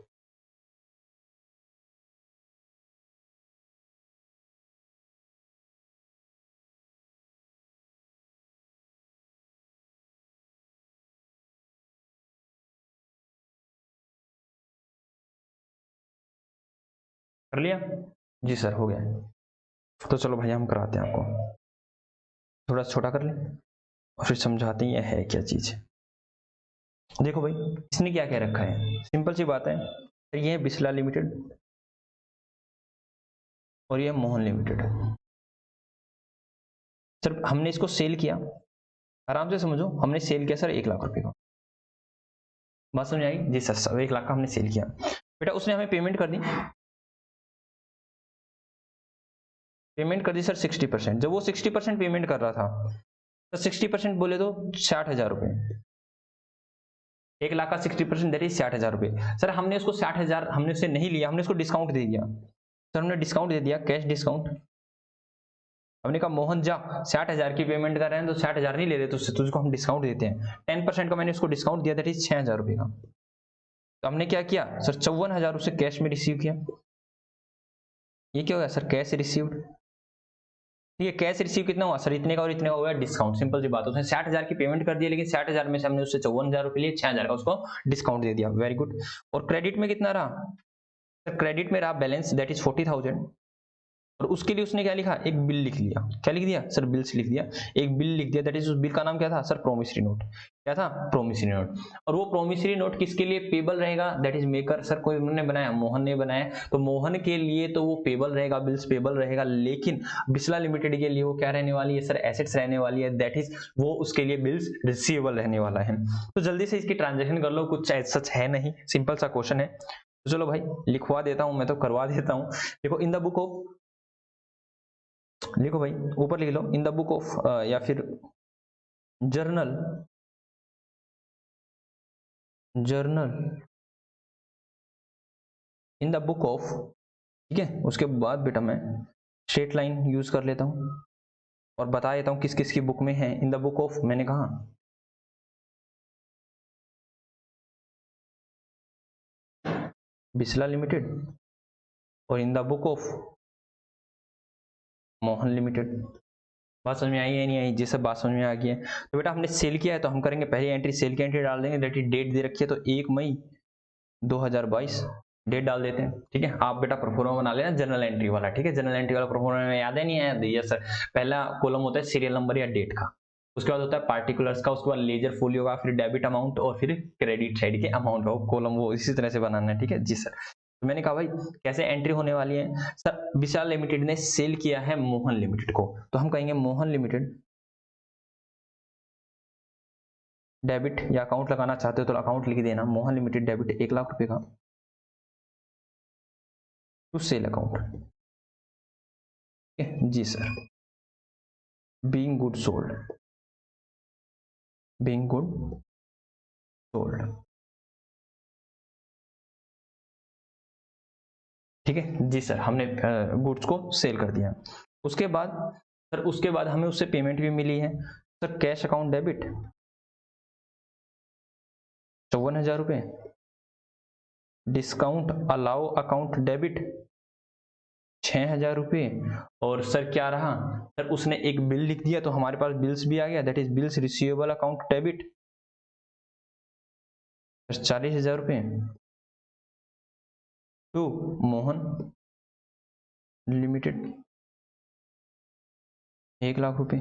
कर लिया जी सर, हो गया। तो चलो भैया हम कराते हैं आपको, थोड़ा छोटा कर लें और फिर समझाते हैं यह है क्या चीज। देखो भाई इसने क्या क्या रखा है, सिंपल सी बात है, ये है बिस्ला लिमिटेड और ये मोहन लिमिटेड। सर हमने इसको सेल किया, आराम से समझो, हमने सेल किया सर 1 लाख रुपए का। बात समझ आई जी सर, 1 लाख का हमने सेल किया। बेटा उसने हमें पेमेंट कर दी, पेमेंट कर दी सर 60%। जब वो 60% पेमेंट कर रहा था तो 60% बोले तो 60,000 रुपए, 1 लाख का 60% दैट इज 60,000 रुपए। सर हमने उसको 60,000 हमने उससे नहीं लिया, हमने उसको डिस्काउंट दे दिया। सर हमने डिस्काउंट दे दिया, कैश डिस्काउंट। हमने कहा मोहन जा 60,000 की पेमेंट कर रहे हैं तो 60,000 नहीं ले रहे, तो तुझको हम डिस्काउंट देते हैं 10% का। मैंने उसको डिस्काउंट दिया दैट इज 6,000 रुपए का। तो हमने क्या किया सर, 54,000 उसे कैश में रिसीव किया। ये क्या होगा सर, कैश रिसीव्ड। ठीक है, कैश रिसीव कितना हुआ सर, इतने का और इतने का हुआ डिस्काउंट। सिंपल सी बात, उसने 60,000 की पेमेंट कर दी, लेकिन 60,000 में से हमने उससे 54,000 रुपए लिए, 6,000 का उसको डिस्काउंट दे दिया। Very good. और क्रेडिट में कितना रहा सर, क्रेडिट में रहा बैलेंस दैट इज 40,000। और उसके लिए उसने क्या लिखा, एक बिल लिख लिया। क्या लिख दिया सर, बिल्स लिख दिया। एक बिल लिख दिया दैट इज, उस बिल का नाम क्या था सर, प्रोमिसरी नोट। क्या था, प्रोमिसरी नोट। और वो प्रोमिसरी नोट किसके लिए पेबल रहेगा, दैट इज मेकर। सर कोई ने बनाया, मोहन ने बनाया, तो मोहन के लिए तो वो पेबल रहेगा, बिल्स पेबल रहेगा। लेकिन बिस्ला लिमिटेड के लिए वो क्या रहने वाली है सर, एसेट्स रहने वाली है, दैट इज वो उसके लिए बिल्स रिसीवेबल रहने वाला है। तो जल्दी से इसकी ट्रांजेक्शन कर लो, कुछ सच है नहीं, सिंपल सा क्वेश्चन है। तो चलो भाई लिखवा देता हूं, मैं तो करवा देता हूं। देखो इन द बुक ऑफ, लिखो भाई ऊपर लिख लो, इन द बुक ऑफ, या फिर journal, journal in the book of. ठीक है, उसके बाद बेटा मैं स्ट्रेट लाइन यूज कर लेता हूं और बता देता हूं किस किस की बुक में है। इन द बुक ऑफ मैंने कहा बिस्ला लिमिटेड, और in the book of Mohan limited. बात समझ में आई है नहीं आई, जैसे बात समझ में आ गई है। तो बेटा हमने सेल किया है तो हम करेंगे पहली एंट्री, सेल की एंट्री डाल देंगे, दैट इज डेट दे रखी है तो 1 मई 2022 डेट डाल देते हैं। ठीक है, आप बेटा प्रोफोर्मा बना लेना जनरल एंट्री वाला। ठीक है, जनरल एंट्री वाला प्रोफोर्मा में याद है नहीं याद, यस सर। पहला कॉलम होता है सीरियल नंबर या डेट का, उसके बाद होता है पार्टिकुलर्स का, उसके बाद लेजर फोलियो का, फिर डेबिट अमाउंट और फिर क्रेडिट साइड के अमाउंट का कॉलम, वो इसी तरह से बनाना है। ठीक है जी सर। तो मैंने कहा भाई कैसे एंट्री होने वाली है सर, विशाल लिमिटेड ने सेल किया है मोहन लिमिटेड को, तो हम कहेंगे मोहन लिमिटेड डेबिट, या अकाउंट लगाना चाहते हो तो अकाउंट लिख देना, मोहन लिमिटेड डेबिट 1 लाख रुपए का टू सेल अकाउंट। जी sir, being good sold, being good sold. ठीक है जी सर, हमने गुड्स को सेल कर दिया। उसके बाद सर, उसके बाद हमें उससे पेमेंट भी मिली है सर, कैश अकाउंट डेबिट 54,000 रुपए, डिस्काउंट अलाउ अकाउंट डेबिट 6,000 रुपए। और सर क्या रहा सर, उसने एक बिल लिख दिया तो हमारे पास बिल्स भी आ गया, that is bills receivable account debit 40,000 रुपए टू मोहन लिमिटेड 1 लाख रुपए,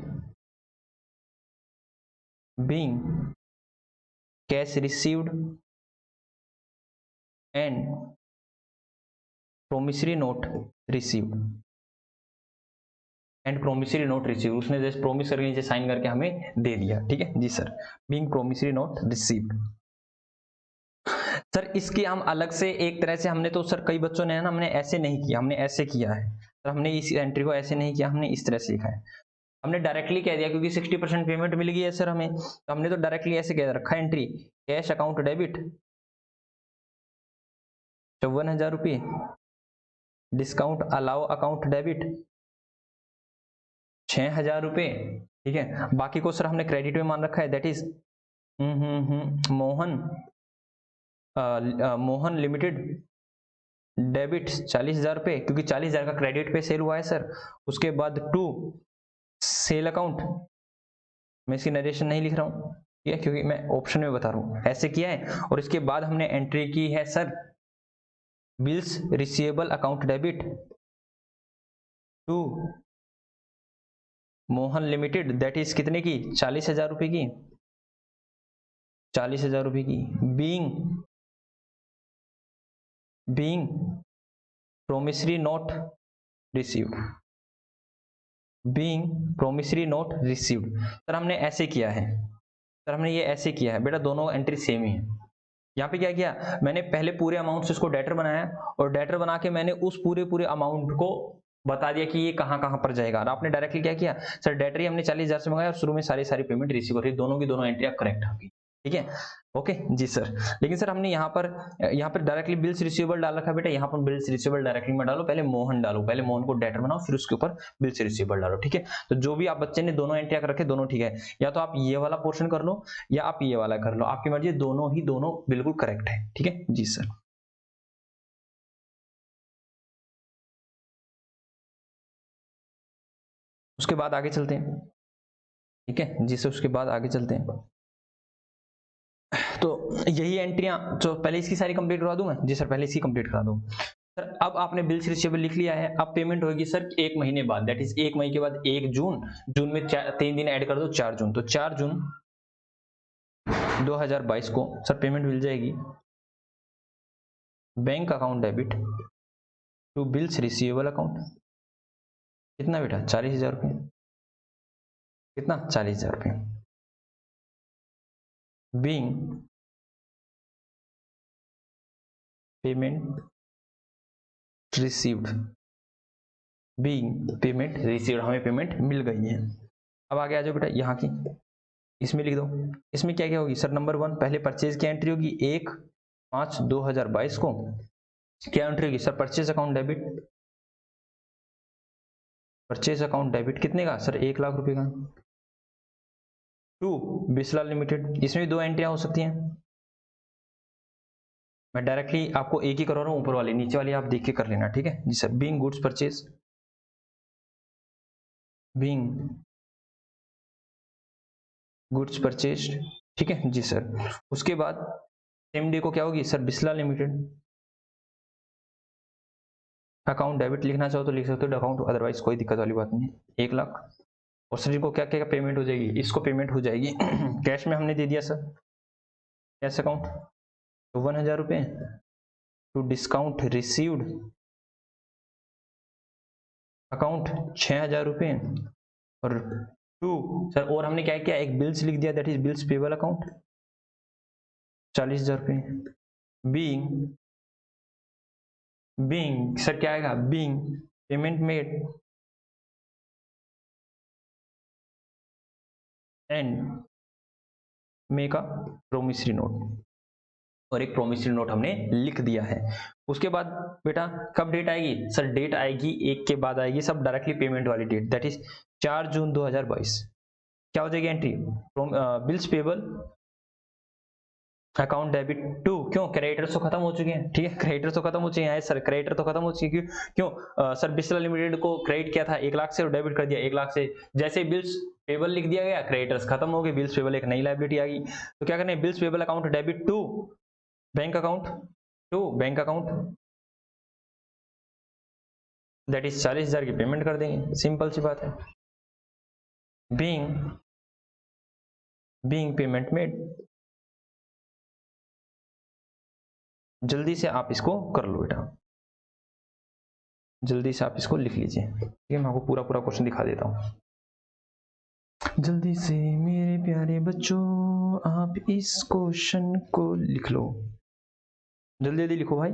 being cash received and promissory note received, and promissory note receive, उसने जैसे प्रोमिस करके नीचे साइन करके हमें दे दिया। ठीक है जी sir, being promissory note received. Sir इसकी हम अलग से एक तरह से, हमने तो सर कई बच्चों ने है ना, हमने ऐसे नहीं किया, हमने ऐसे किया है सर, हमने इस एंट्री को ऐसे नहीं किया, हमने इस तरह से लिखा है। हमने डायरेक्टली कह दिया क्योंकि 60% पेमेंट मिल गई है सर हमें, तो हमने तो डायरेक्टली ऐसे कह रखा एंट्री, कैश अकाउंट डेबिट 54,000 रुपये, डिस्काउंट अलाउ अकाउंट डेबिट 6,000 रुपये। ठीक है, बाकी को सर हमने क्रेडिट में मान रखा है, that is Mohan Mohan limited debit 40,000 रुपये, क्योंकि 40,000 का क्रेडिट पे सेल हुआ है सर। उसके बाद टू सेल अकाउंट, मैं इसकी नरेशन नहीं लिख रहा हूं, ठीक है, क्योंकि मैं ऑप्शन में बता रहा हूं, ऐसे किया है। और इसके बाद हमने एंट्री की है sir bills receivable account debit to Mohan limited, that is कितने की, 40,000 रुपये की, 40,000 रुपये की, being promissory note received, being promissory note received. Sir हमने ऐसे किया है, सर हमने ये ऐसे किया है बेटा, दोनों एंट्री सेम ही है। यहाँ पे क्या किया, मैंने पहले पूरे अमाउंट से इसको डेटर बनाया, और डेटर बना के मैंने उस पूरे अमाउंट को बता दिया कि ये कहाँ कहाँ पर जाएगा। और आपने डायरेक्टली क्या किया सर, डेटर ही हमने 40,000 से मंगाया और शुरू में सारी पेमेंट रिसीव हो रही, दोनों की दोनों एंट्री करेक्ट होगी, ठीक है, ओके जी सर। लेकिन सर हमने यहाँ पर डायरेक्टली बिल्स रिसीवेबल डाल रखा बेटा, यहाँ पर बिल्स रिसीवेबल डायरेक्टली मत डालो, पहले मोहन डालो, पहले मोहन को डेटर बनाओ, फिर उसके ऊपर बिल्स रिसीवेबल डालो, ठीक है। तो जो भी आप बच्चे ने दोनों एंट्री कर रखे दोनों ठीक है, या तो आप ये वाला पोर्शन कर लो या आप ये वाला कर लो, आपकी मर्जी, दोनों बिल्कुल करेक्ट है, ठीक है जी सर। उसके बाद आगे चलते हैं, ठीक है जी सर, उसके बाद आगे चलते हैं। तो यही एंट्रियां, तो पहले इसकी सारी कंप्लीट करवा दूं मैं, जी सर पहले इसकी कंप्लीट करा दूं सर। अब आपने बिल्स रिसीवेबल लिख लिया है, अब पेमेंट होगी सर 1 महीने बाद, दैट इज 1 महीने के बाद 1 जून, जून में 3 दिन ऐड कर दो, 4 जून, तो 4 जून 2022 को सर पेमेंट मिल जाएगी bank account debit to bills receivable account, कितना बेटा, 40,000 रुपये, कितना, 40,000 रुपये, being payment received, being payment received, हमें पेमेंट मिल गई है। अब आगे आ जाओ बेटा यहाँ की, इसमें लिख दो, इसमें क्या क्या होगी सर, नंबर 1 पहले परचेज की एंट्री होगी 1/5/2022 को, क्या एंट्री होगी सर, परचेज अकाउंट डेबिट कितने का सर, 1 लाख रुपए का, टू बिस्लाल लिमिटेड, इसमें भी 2 एंट्रियां हो सकती हैं, मैं डायरेक्टली आपको एक ही करवा रहा हूं, ऊपर वाली नीचे वाली आप देख के कर लेना, ठीक है जी sir. Being goods purchase, being goods purchase, ठीक है जी सर। उसके बाद सेम डे को क्या होगी sir, Bislal limited account debit, लिखना चाहो तो लिख सकते हो अकाउंट, अदरवाइज कोई दिक्कत वाली बात नहीं है, 1 लाख। और सर इनको क्या क्या पेमेंट हो जाएगी, इसको पेमेंट हो जाएगी कैश में हमने दे दिया सर, कैश अकाउंट तो 1,000 रुपये, टू डिस्काउंट रिसीव्ड अकाउंट 6,000 रुपये, और टू सर, और हमने क्या किया, एक बिल्स लिख दिया, that is bills payable account 40,000 रुपये, बीइंग सर क्या आएगा, being payment made and make a promissory note, और एक प्रोमिसरी नोट हमने लिख दिया है। उसके बाद बेटा कब डेट आएगी सर, डेट आएगी 1 के बाद आएगी सब डायरेक्टली पेमेंट वाली डेट, दैट इज 4 जून 2022, क्या हो जाएगी entry, bills payable account debit to, क्यों, क्रेडिटर्स तो खत्म हो चुके हैं, ठीक है, क्रेडिटर्स तो खत्म हो चुके हैं सर, क्रेडिटर तो खत्म हो चुके हैं, क्यों सर, बिस्लाल लिमिटेड को क्रेडिट किया था 1 लाख से और डेबिट कर दिया 1 लाख से, जैसे बिल्स पेबल लिख दिया गया, क्रेडिटर्स खत्म हो गए, बिल्स पेबल एक नई लायबिलिटी आ गई, तो क्या करना है, bills payable account debit to bank account, that is 40,000 की पेमेंट कर देंगे, सिंपल सी बात है, बीइंग पेमेंट मेड, जल्दी से आप इसको कर लो बेटा, जल्दी से आप इसको लिख लीजिए, ठीक है, मैं आपको पूरा क्वेश्चन दिखा देता हूँ, जल्दी से मेरे प्यारे बच्चों आप इस क्वेश्चन को लिख लो, जल्दी जल्दी लिखो भाई।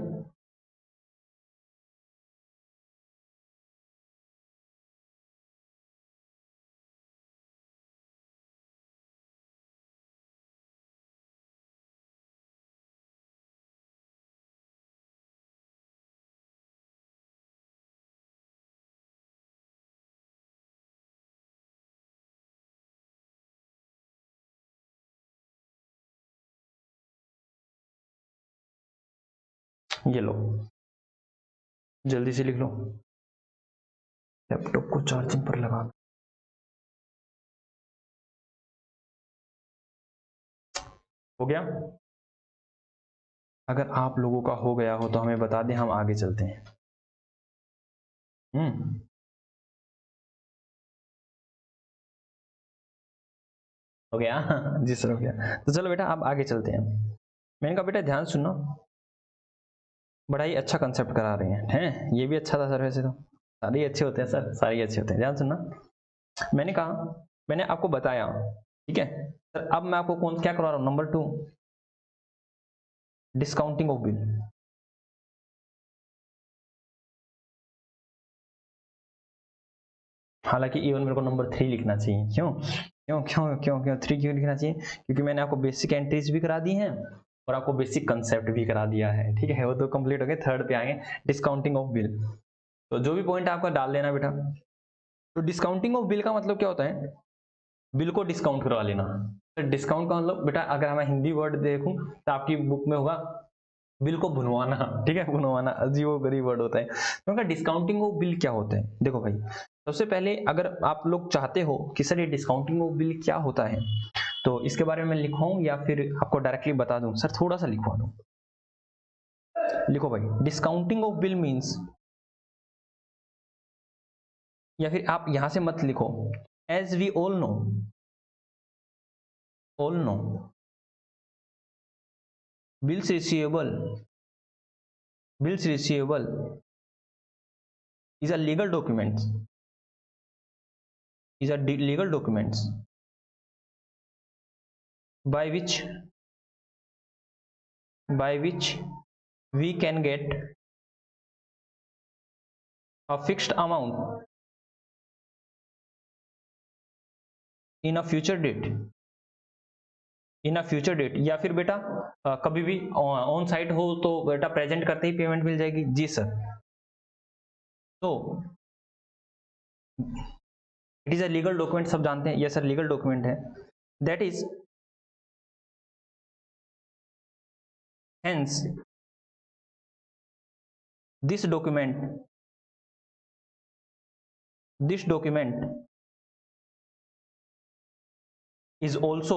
ये लो, जल्दी से लिख लो। लैपटॉप को चार्जिंग पर लगा, हो गया? अगर आप लोगों का हो गया हो तो हमें बता दें, हम आगे चलते हैं। हो गया जी सर, हो गया। तो चलो बेटा आप आगे चलते हैं। मैंने कहा बेटा ध्यान सुनना, बड़ा ही अच्छा कंसेप्ट करा रहे हैं। ये भी अच्छा था सर, वैसे तो सारे ही अच्छे होते हैं सर, सारे ही अच्छे होते हैं। ध्यान सुनना, मैंने कहा, मैंने आपको बताया, ठीक है सर। अब मैं आपको कौन क्या करवा रहा हूं, नंबर 2, डिस्काउंटिंग ऑफ बिल। हालांकि इवन मेरे को नंबर 3 लिखना चाहिए। क्यों क्यों क्यों क्यों क्यों 3 क्यों लिखना चाहिए? क्योंकि मैंने आपको बेसिक एंट्रीज भी करा दी हैं और आपको बेसिक कंसेप्ट भी करा दिया है, ठीक है। वो तो कंप्लीट हो गए। थर्ड पे आएंगे, डिस्काउंटिंग ऑफ बिल। तो जो भी पॉइंट आपका डाल लेना बेटा। तो डिस्काउंटिंग ऑफ बिल का मतलब क्या होता है? बिल को डिस्काउंट करवा लेना। तो डिस्काउंट का मतलब बेटा, अगर मैं हिंदी वर्ड देखूं तो आपकी बुक में होगा बिल को भुनवाना, ठीक है, भुनवाना अजीब गरीब वर्ड होता है। तो डिस्काउंटिंग ऑफ बिल क्या होता है? देखो भाई, सबसे पहले अगर आप लोग चाहते हो कि सर ये डिस्काउंटिंग ऑफ बिल क्या होता है, तो इसके बारे में मैं लिखवाऊं या फिर आपको डायरेक्टली बता दूं? सर थोड़ा सा लिखवा दूं। लिखो भाई, डिस्काउंटिंग ऑफ बिल मीन्स, या फिर आप यहां से मत लिखो, as we all know, bills receivable, bills receivable is a legal document, is a legal documents by which we can get a fixed amount in a future date, in a future date. या फिर बेटा कभी भी on site हो तो बेटा present करते ही payment मिल जाएगी। जी सर। तो it is a legal document, सब जानते हैं। यस सर, लीगल डॉक्यूमेंट है। That is hence this document is also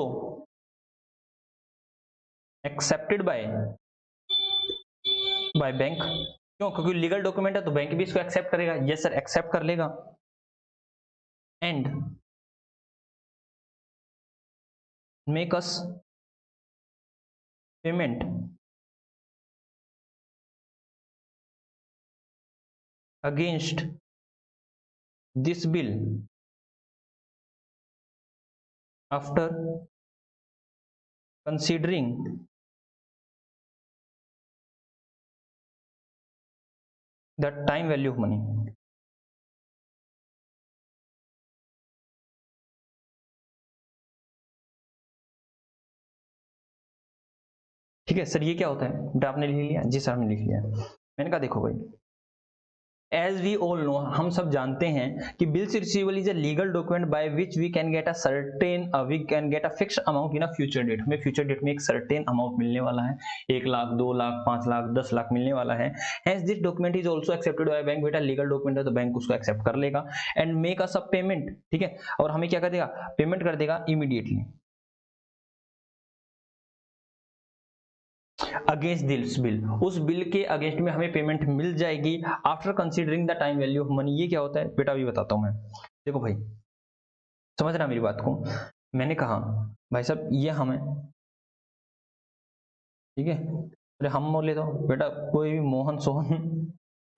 accepted by bank. क्यों? क्योंकि लीगल डॉक्यूमेंट है तो बैंक भी इसको एक्सेप्ट करेगा। यस सर, एक्सेप्ट कर लेगा। And make us payment against this bill after considering the time value of money। ठीक है सर, ये क्या होता है बेटा? आपने लिख लिया? जी सर, हमने लिख लिया। मैंने कहा देखो भाई, एज वी ऑल नो, हम सब जानते हैं कि bills receivable is a legal document by which we can get a fixed amount in a future date. हमें फ्यूचर डेट में एक सर्टेन अमाउंट मिलने वाला है, 1 लाख, 2 लाख, 5 लाख, 10 लाख मिलने वाला है। Hence this document is also accepted by bank. बेटा लीगल डॉक्यूमेंट है तो बैंक उसको एक्सेप्ट कर लेगा। And make us a payment, ठीक है, और हमें क्या कर देगा? पेमेंट कर देगा इमीडिएटली अगेंस्ट दिस बिल। उस बिल के अगेंस्ट में हमें पेमेंट मिल जाएगी after considering the time value of money. ये क्या होता है बेटा? अभी बताता हूं मैं। देखो भाई, समझ रहा मेरी बात को? मैंने कहा भाई साहब ये हमें, ठीक है, अरे हम बोले तो बेटा कोई भी मोहन सोहन,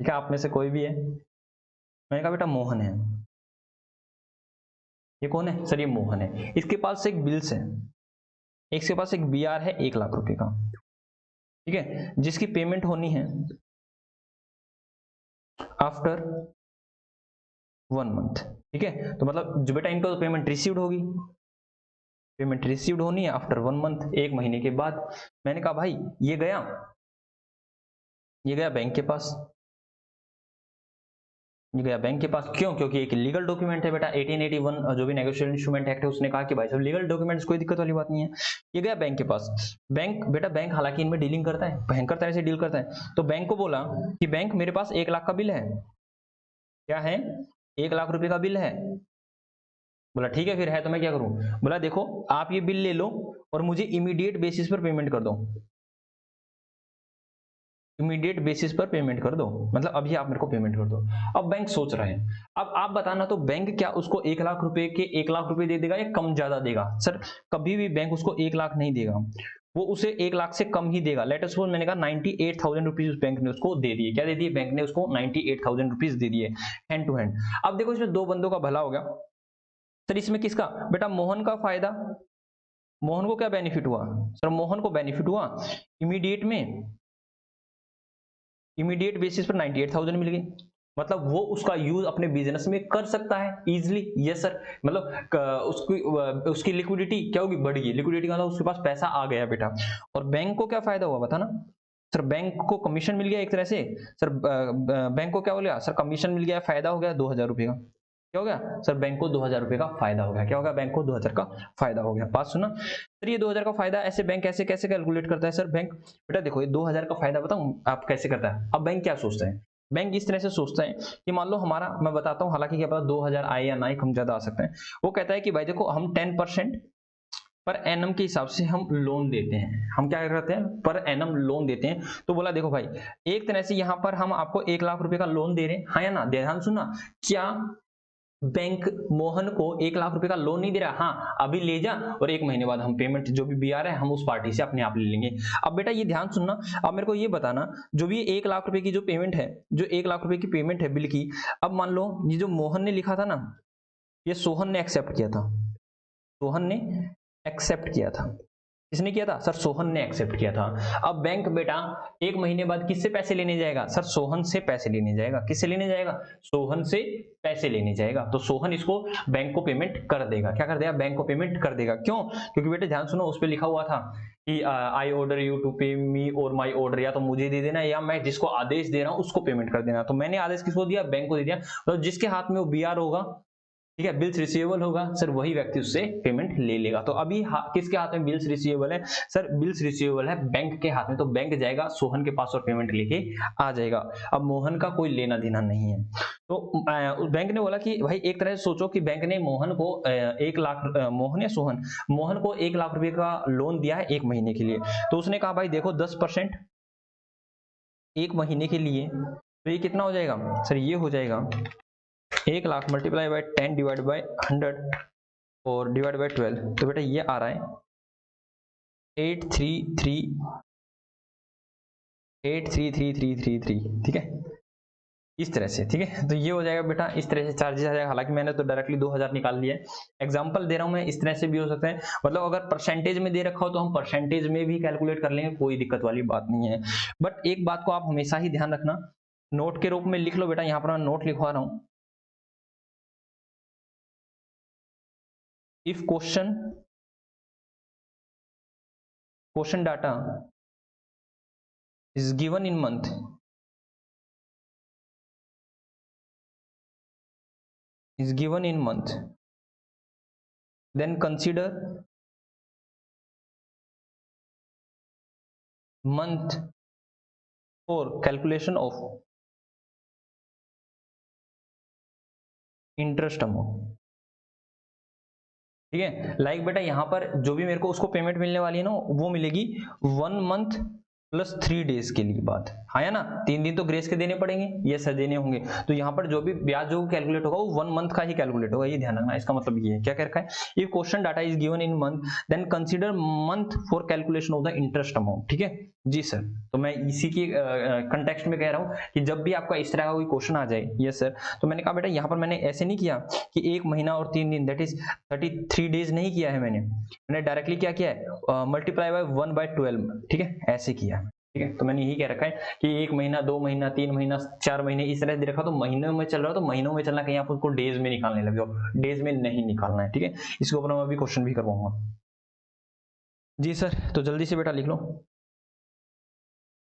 ठीक है, आप में से कोई भी है। मैंने कहा बेटा मोहन है। ये कौन है सर? ये मोहन है। इसके पास एक बिल्स है, इसके पास एक BR है 1 लाख रुपए का, ठीक है, जिसकी पेमेंट होनी है आफ्टर 1 मंथ। ठीक है, तो मतलब जो बेटा इनको तो पेमेंट रिसीव्ड होगी, पेमेंट रिसीव्ड होनी है आफ्टर 1 मंथ, 1 महीने के बाद। मैंने कहा भाई ये गया बैंक के पास, ये गया बैंक के पास। क्यों? क्योंकि एक लीगल डॉक्यूमेंट है बेटा। 1881 जो भी नेगोशिएबल इंस्ट्रूमेंट एक्ट है उसने कहा कि भाई सब लीगल डॉक्यूमेंट्स, कोई दिक्कत वाली बात नहीं है। ये गया बैंक के पास। बैंक बेटा, बैंक हालांकि इनमें डीलिंग करता है, भयंकर तरह से डील करता है। तो बैंक को बोला कि बैंक मेरे पास 1 लाख का बिल है। क्या है? 1 लाख रुपए का बिल है। बोला ठीक है, फिर है तो मैं क्या करूं? बोला देखो आप ये बिल ले लो और मुझे इमीडिएट बेसिस पर पेमेंट कर दो। इमीडिएट बेसिस पर पेमेंट कर दो, मतलब अभी आप मेरे को पेमेंट कर दो। अब बैंक सोच रहे हैं, अब आप बताना, तो बैंक क्या उसको 1 लाख रुपए के 1 लाख रुपए दे देगा या कम ज्यादा देगा? सर कभी भी बैंक उसको 1 लाख नहीं देगा, वो उसे 1 लाख से कम ही देगा। लेट अस सपोज मैंने कहा 98,000 रुपीज उस बैंक ने उसको दे दिए। क्या दे दिए? बैंक ने उसको 98,000 रुपीज दे दिए हैंड टू हैंड। अब देखो इसमें दो बंदों का भला हो गया। सर इसमें किसका? बेटा मोहन का फायदा। मोहन को क्या बेनिफिट हुआ? सर मोहन को बेनिफिट हुआ इमीडिएट में, इमीडिएट बेसिस पर 98,000 मिल गई। मतलब वो उसका यूज अपने बिजनेस में कर सकता है इजीली। यस सर, मतलब उसकी लिक्विडिटी क्या होगी? बढ़ गई। लिक्विडिटी का मतलब उसके पास पैसा आ गया बेटा। और बैंक को क्या फायदा हुआ बताना? सर बैंक को कमीशन मिल गया एक तरह से। सर बैंक को क्या हो गया? सर कमीशन मिल गया, फायदा हो गया 2,000 रुपए का। क्या हो गया? सर बैंक को 2,000 रुपए का फायदा हो गया। क्या हो गया? बैंक को 2,000 का फायदा हो गया। बात सुना? सर ये 2,000 का फायदा ऐसे बैंक कैसे कैसे कैलकुलेट करता है? सर बैंक बेटा देखो, ये 2,000 का फायदा बताऊं आप कैसे करता है। अब बैंक क्या सोचता है? बैंक इस तरह से सोचता है कि मान लो हमारा, मैं बताता हूं, हालांकि क्या पता 2,000 आए या ना आए, कम ज्यादा आ सकते हैं। वो कहता है कि भाई देखो हम 10% पर एनम के हिसाब से हम लोन देते हैं। हम क्या करते हैं? पर एनम लोन देते हैं। तो बोला देखो भाई, एक तरह से यहां पर हम आपको 1 लाख रुपए का लोन दे रहे हैं, हाँ या ना? ध्यान सुनना, क्या बैंक मोहन को 1 लाख रुपए का लोन नहीं दे रहा? हाँ, अभी ले जा और 1 महीने बाद हम पेमेंट जो भी BR है हम उस पार्टी से अपने आप ले लेंगे। अब बेटा ये ध्यान सुनना, अब मेरे को ये बताना, जो भी 1 लाख रुपए की जो पेमेंट है, जो 1 लाख रुपए की पेमेंट है बिल की, अब मान लो ये जो मोहन ने लिखा था ना, ये सोहन ने एक्सेप्ट किया था। सोहन ने एक्सेप्ट किया था। किसने किया था? सर सोहन ने एक्सेप्ट किया था। अब बैंक बेटा 1 महीने बाद किससे पैसे लेने जाएगा? सर सोहन से पैसे लेने जाएगा। किससे लेने जाएगा? सोहन से पैसे लेने जाएगा। तो सोहन इसको बैंक को पेमेंट कर देगा। क्या कर देगा? बैंक को पेमेंट कर देगा। क्यों? क्योंकि बेटे ध्यान सुनो, उस पर लिखा हुआ था कि आई ऑर्डर यू टू पे मी और माई ऑर्डर, या तो मुझे दे देना या मैं जिसको आदेश दे रहा हूं उसको पेमेंट कर देना। तो मैंने आदेश किसको दिया? बैंक को दे दिया। तो जिसके हाथ में वो BR होगा, ठीक है, बिल्स रिसीवेबल होगा, सर वही व्यक्ति उससे पेमेंट ले लेगा। तो अभी किसके हाथ में बिल्स रिसीवेबल है? सर बिल्स रिसीवेबल है बैंक के हाथ में। तो बैंक जाएगा सोहन के पास और पेमेंट लेके आ जाएगा। अब मोहन का कोई लेना देना नहीं है। तो बैंक ने बोला कि भाई एक तरह से सोचो कि बैंक ने मोहन को 1 लाख, मोहन या सोहन, मोहन को 1 लाख रुपए का लोन दिया है 1 महीने के लिए। तो उसने कहा भाई देखो 10% 1 महीने के लिए, तो ये कितना हो जाएगा? सर ये हो जाएगा 1 lakh multiply by 10 divide by 100 और डिवाइड बाय 12। तो बेटा ये आ रहा है 83333, ठीक है, इस तरह से। ठीक है, तो ये हो जाएगा बेटा, इस तरह से चार्जेस आ जाएगा। हालांकि मैंने तो डायरेक्टली 2,000 निकाल लिया है, एग्जांपल दे रहा हूं मैं, इस तरह से भी हो सकता है। मतलब अगर परसेंटेज में दे रखा हो तो हम परसेंटेज में भी कैलकुलेट कर लेंगे, कोई दिक्कत वाली बात नहीं है। बट एक बात को आप हमेशा ही ध्यान रखना, नोट के रूप में लिख लो बेटा, यहाँ पर मैं नोट लिखवा रहा हूं। If question data is given in month, then consider month for calculation of interest amount। ठीक है, लाइक बेटा यहाँ पर जो भी मेरे को उसको पेमेंट मिलने वाली है ना, वो मिलेगी 1 मंथ प्लस 3 डेज के लिए बात, हाँ या ना? 3 दिन तो ग्रेस के देने पड़ेंगे, ये सर देने होंगे। तो यहाँ पर जो भी ब्याज जो कैलकुलेट होगा वो 1 मंथ का ही कैलकुलेट होगा, ये ध्यान रखना। इसका मतलब ये है, क्या कह रखा है? If question data is given in month then consider month for calculation of the interest amount. ठीक है जी सर, तो मैं इसी की कंटेक्स्ट में कह रहा हूँ कि जब भी आपका इस तरह का कोई क्वेश्चन आ जाए, यस सर, तो मैंने कहा बेटा यहाँ पर मैंने ऐसे नहीं किया कि 1 महीना और 3 दिन, दैट इज 33 डेज नहीं किया है मैंने डायरेक्टली क्या किया है? Multiply by 1/12। ठीक है, ऐसे किया। ठीक है, तो मैंने यही कह रखा है कि 1 महीना, 2 महीना, 3 महीना, 4 महीने, इस तरह से रखा। तो महीनों में चल रहा हो तो महीनों में चलना, कहीं आप उसको डेज में निकालने लगे हो, डेज में नहीं निकालना है। ठीक है, इसके ऊपर मैं अभी क्वेश्चन भी करवाऊंगा जी सर। तो जल्दी से बेटा लिख लो,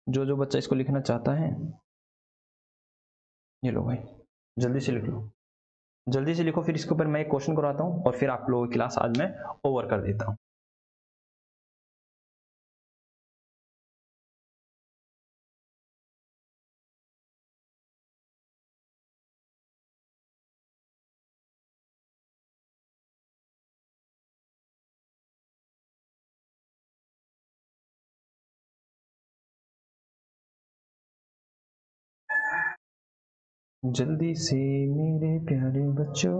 जो जो बच्चा इसको लिखना चाहता है। ये लो भाई। जल्दी से लिख लो, जल्दी से लिखो, फिर इसके ऊपर मैं एक क्वेश्चन करवाता हूँ और फिर आप लोगों की क्लास आज मैं ओवर कर देता हूँ। जल्दी से मेरे प्यारे बच्चों,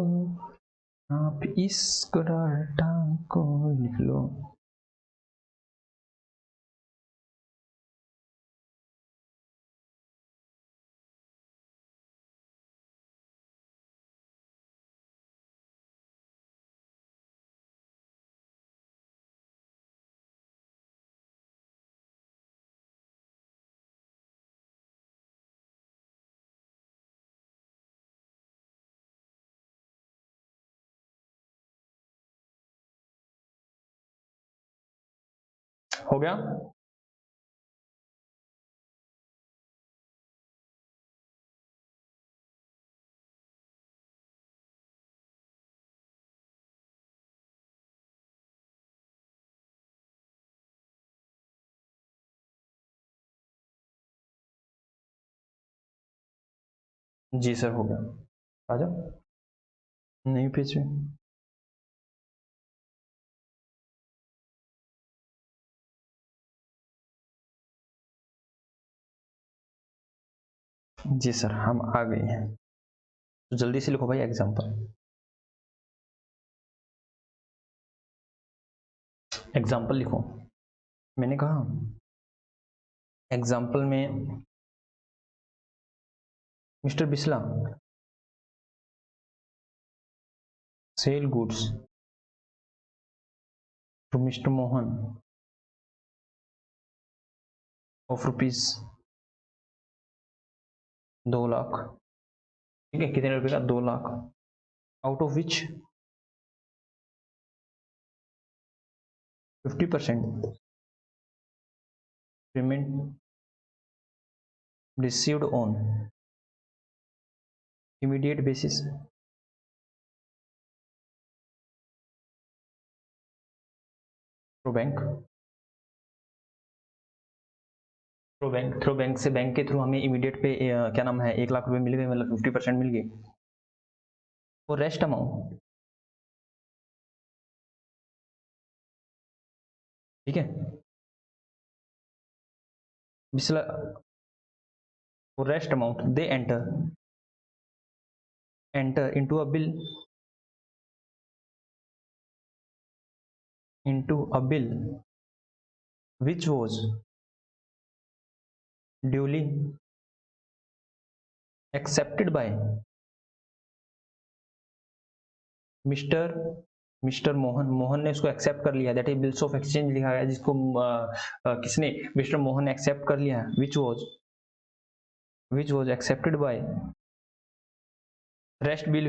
आप इस डाटा को लिख लो। हो गया? जी सर हो गया, आ जाओ। नहीं पीछे, जी सर हम आ गए हैं, तो जल्दी से लिखो भाई एग्जाम्पल। एग्जाम्पल लिखो, मैंने कहा एग्जाम्पल में mister Bisla sell goods to mister Mohan of rupees 2 lakh. ठीक है, कितने रुपए का? 2 lakh. Out of which 50% payment received on immediate basis through bank. Through bank से, बैंक के थ्रू हमें इमीडिएट पे क्या नाम है 1 लाख रुपए मिल गए, मतलब 50% मिल गए। और रेस्ट अमाउंट, ठीक है, बिस्ला और rest amount they enter into a bill which was duly accepted by mister mister Mohan. Mohan ने इसको एक्सेप्ट कर लिया, that is bills of exchange लिखा गया, जिसको किसने, मिस्टर मोहन ने एक्सेप्ट कर लिया, which was accepted by rest bill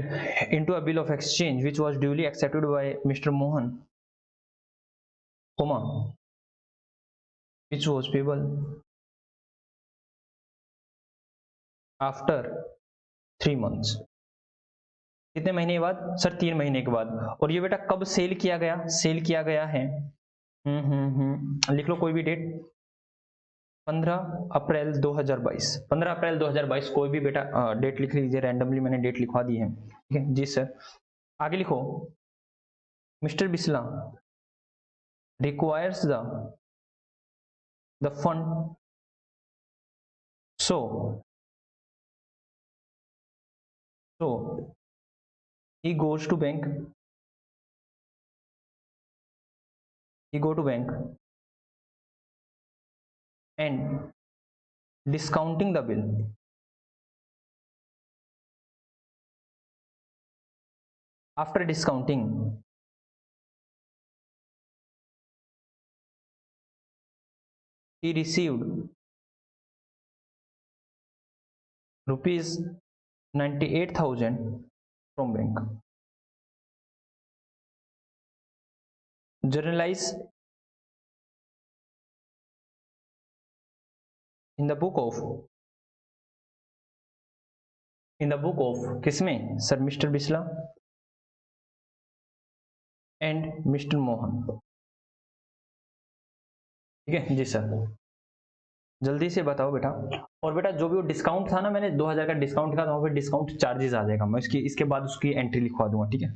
into a bill of exchange which was duly accepted by Mr. Mohan, comma, which was payable after 3 months। कितने महीने के बाद सर? 3 महीने के बाद। और ये बेटा कब सेल किया गया? सेल किया गया है लिख लो कोई भी डेट, 15 अप्रैल 2022। 15 अप्रैल 2022 कोई भी बेटा डेट लिख लीजिए, रैंडमली मैंने डेट लिखवा दी है, ठीक है जी सर। आगे लिखो, mister Bisla requires the fund, so he goes to bank, and discounting the bill, after discounting he received rupees 98,000 from bank। Journalize in the book of in the book of, किसमें sir, mister Bisla and mister Mohan. ठीक है जी sir, जल्दी से बताओ बेटा। और बेटा जो भी वो डिस्काउंट था ना, मैंने 2000 का डिस्काउंट था, तो वहाँ पे डिस्काउंट चार्जेस आ जाएगा, मैं इसके बाद उसकी एंट्री लिखवा दूंगा। ठीक है,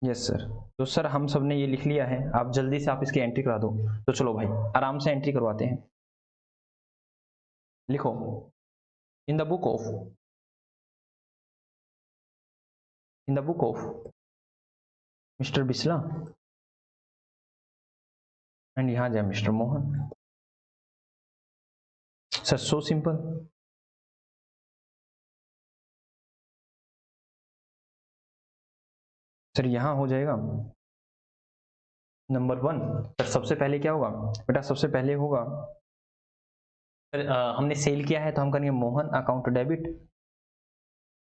यस सर। तो सर हम सब ने ये लिख लिया है, आप जल्दी से आप इसकी एंट्री करा दो। तो चलो भाई आराम से एंट्री करवाते हैं। लिखो, इन the book of, in the book of mister Bisla and यहाँ जाए mister Mohan. Sir so simple. Sir यहाँ हो जाएगा नंबर 1। सर सबसे पहले क्या होगा बेटा, सबसे पहले होगा सर, हमने सेल किया है तो हम करेंगे Mohan account debit,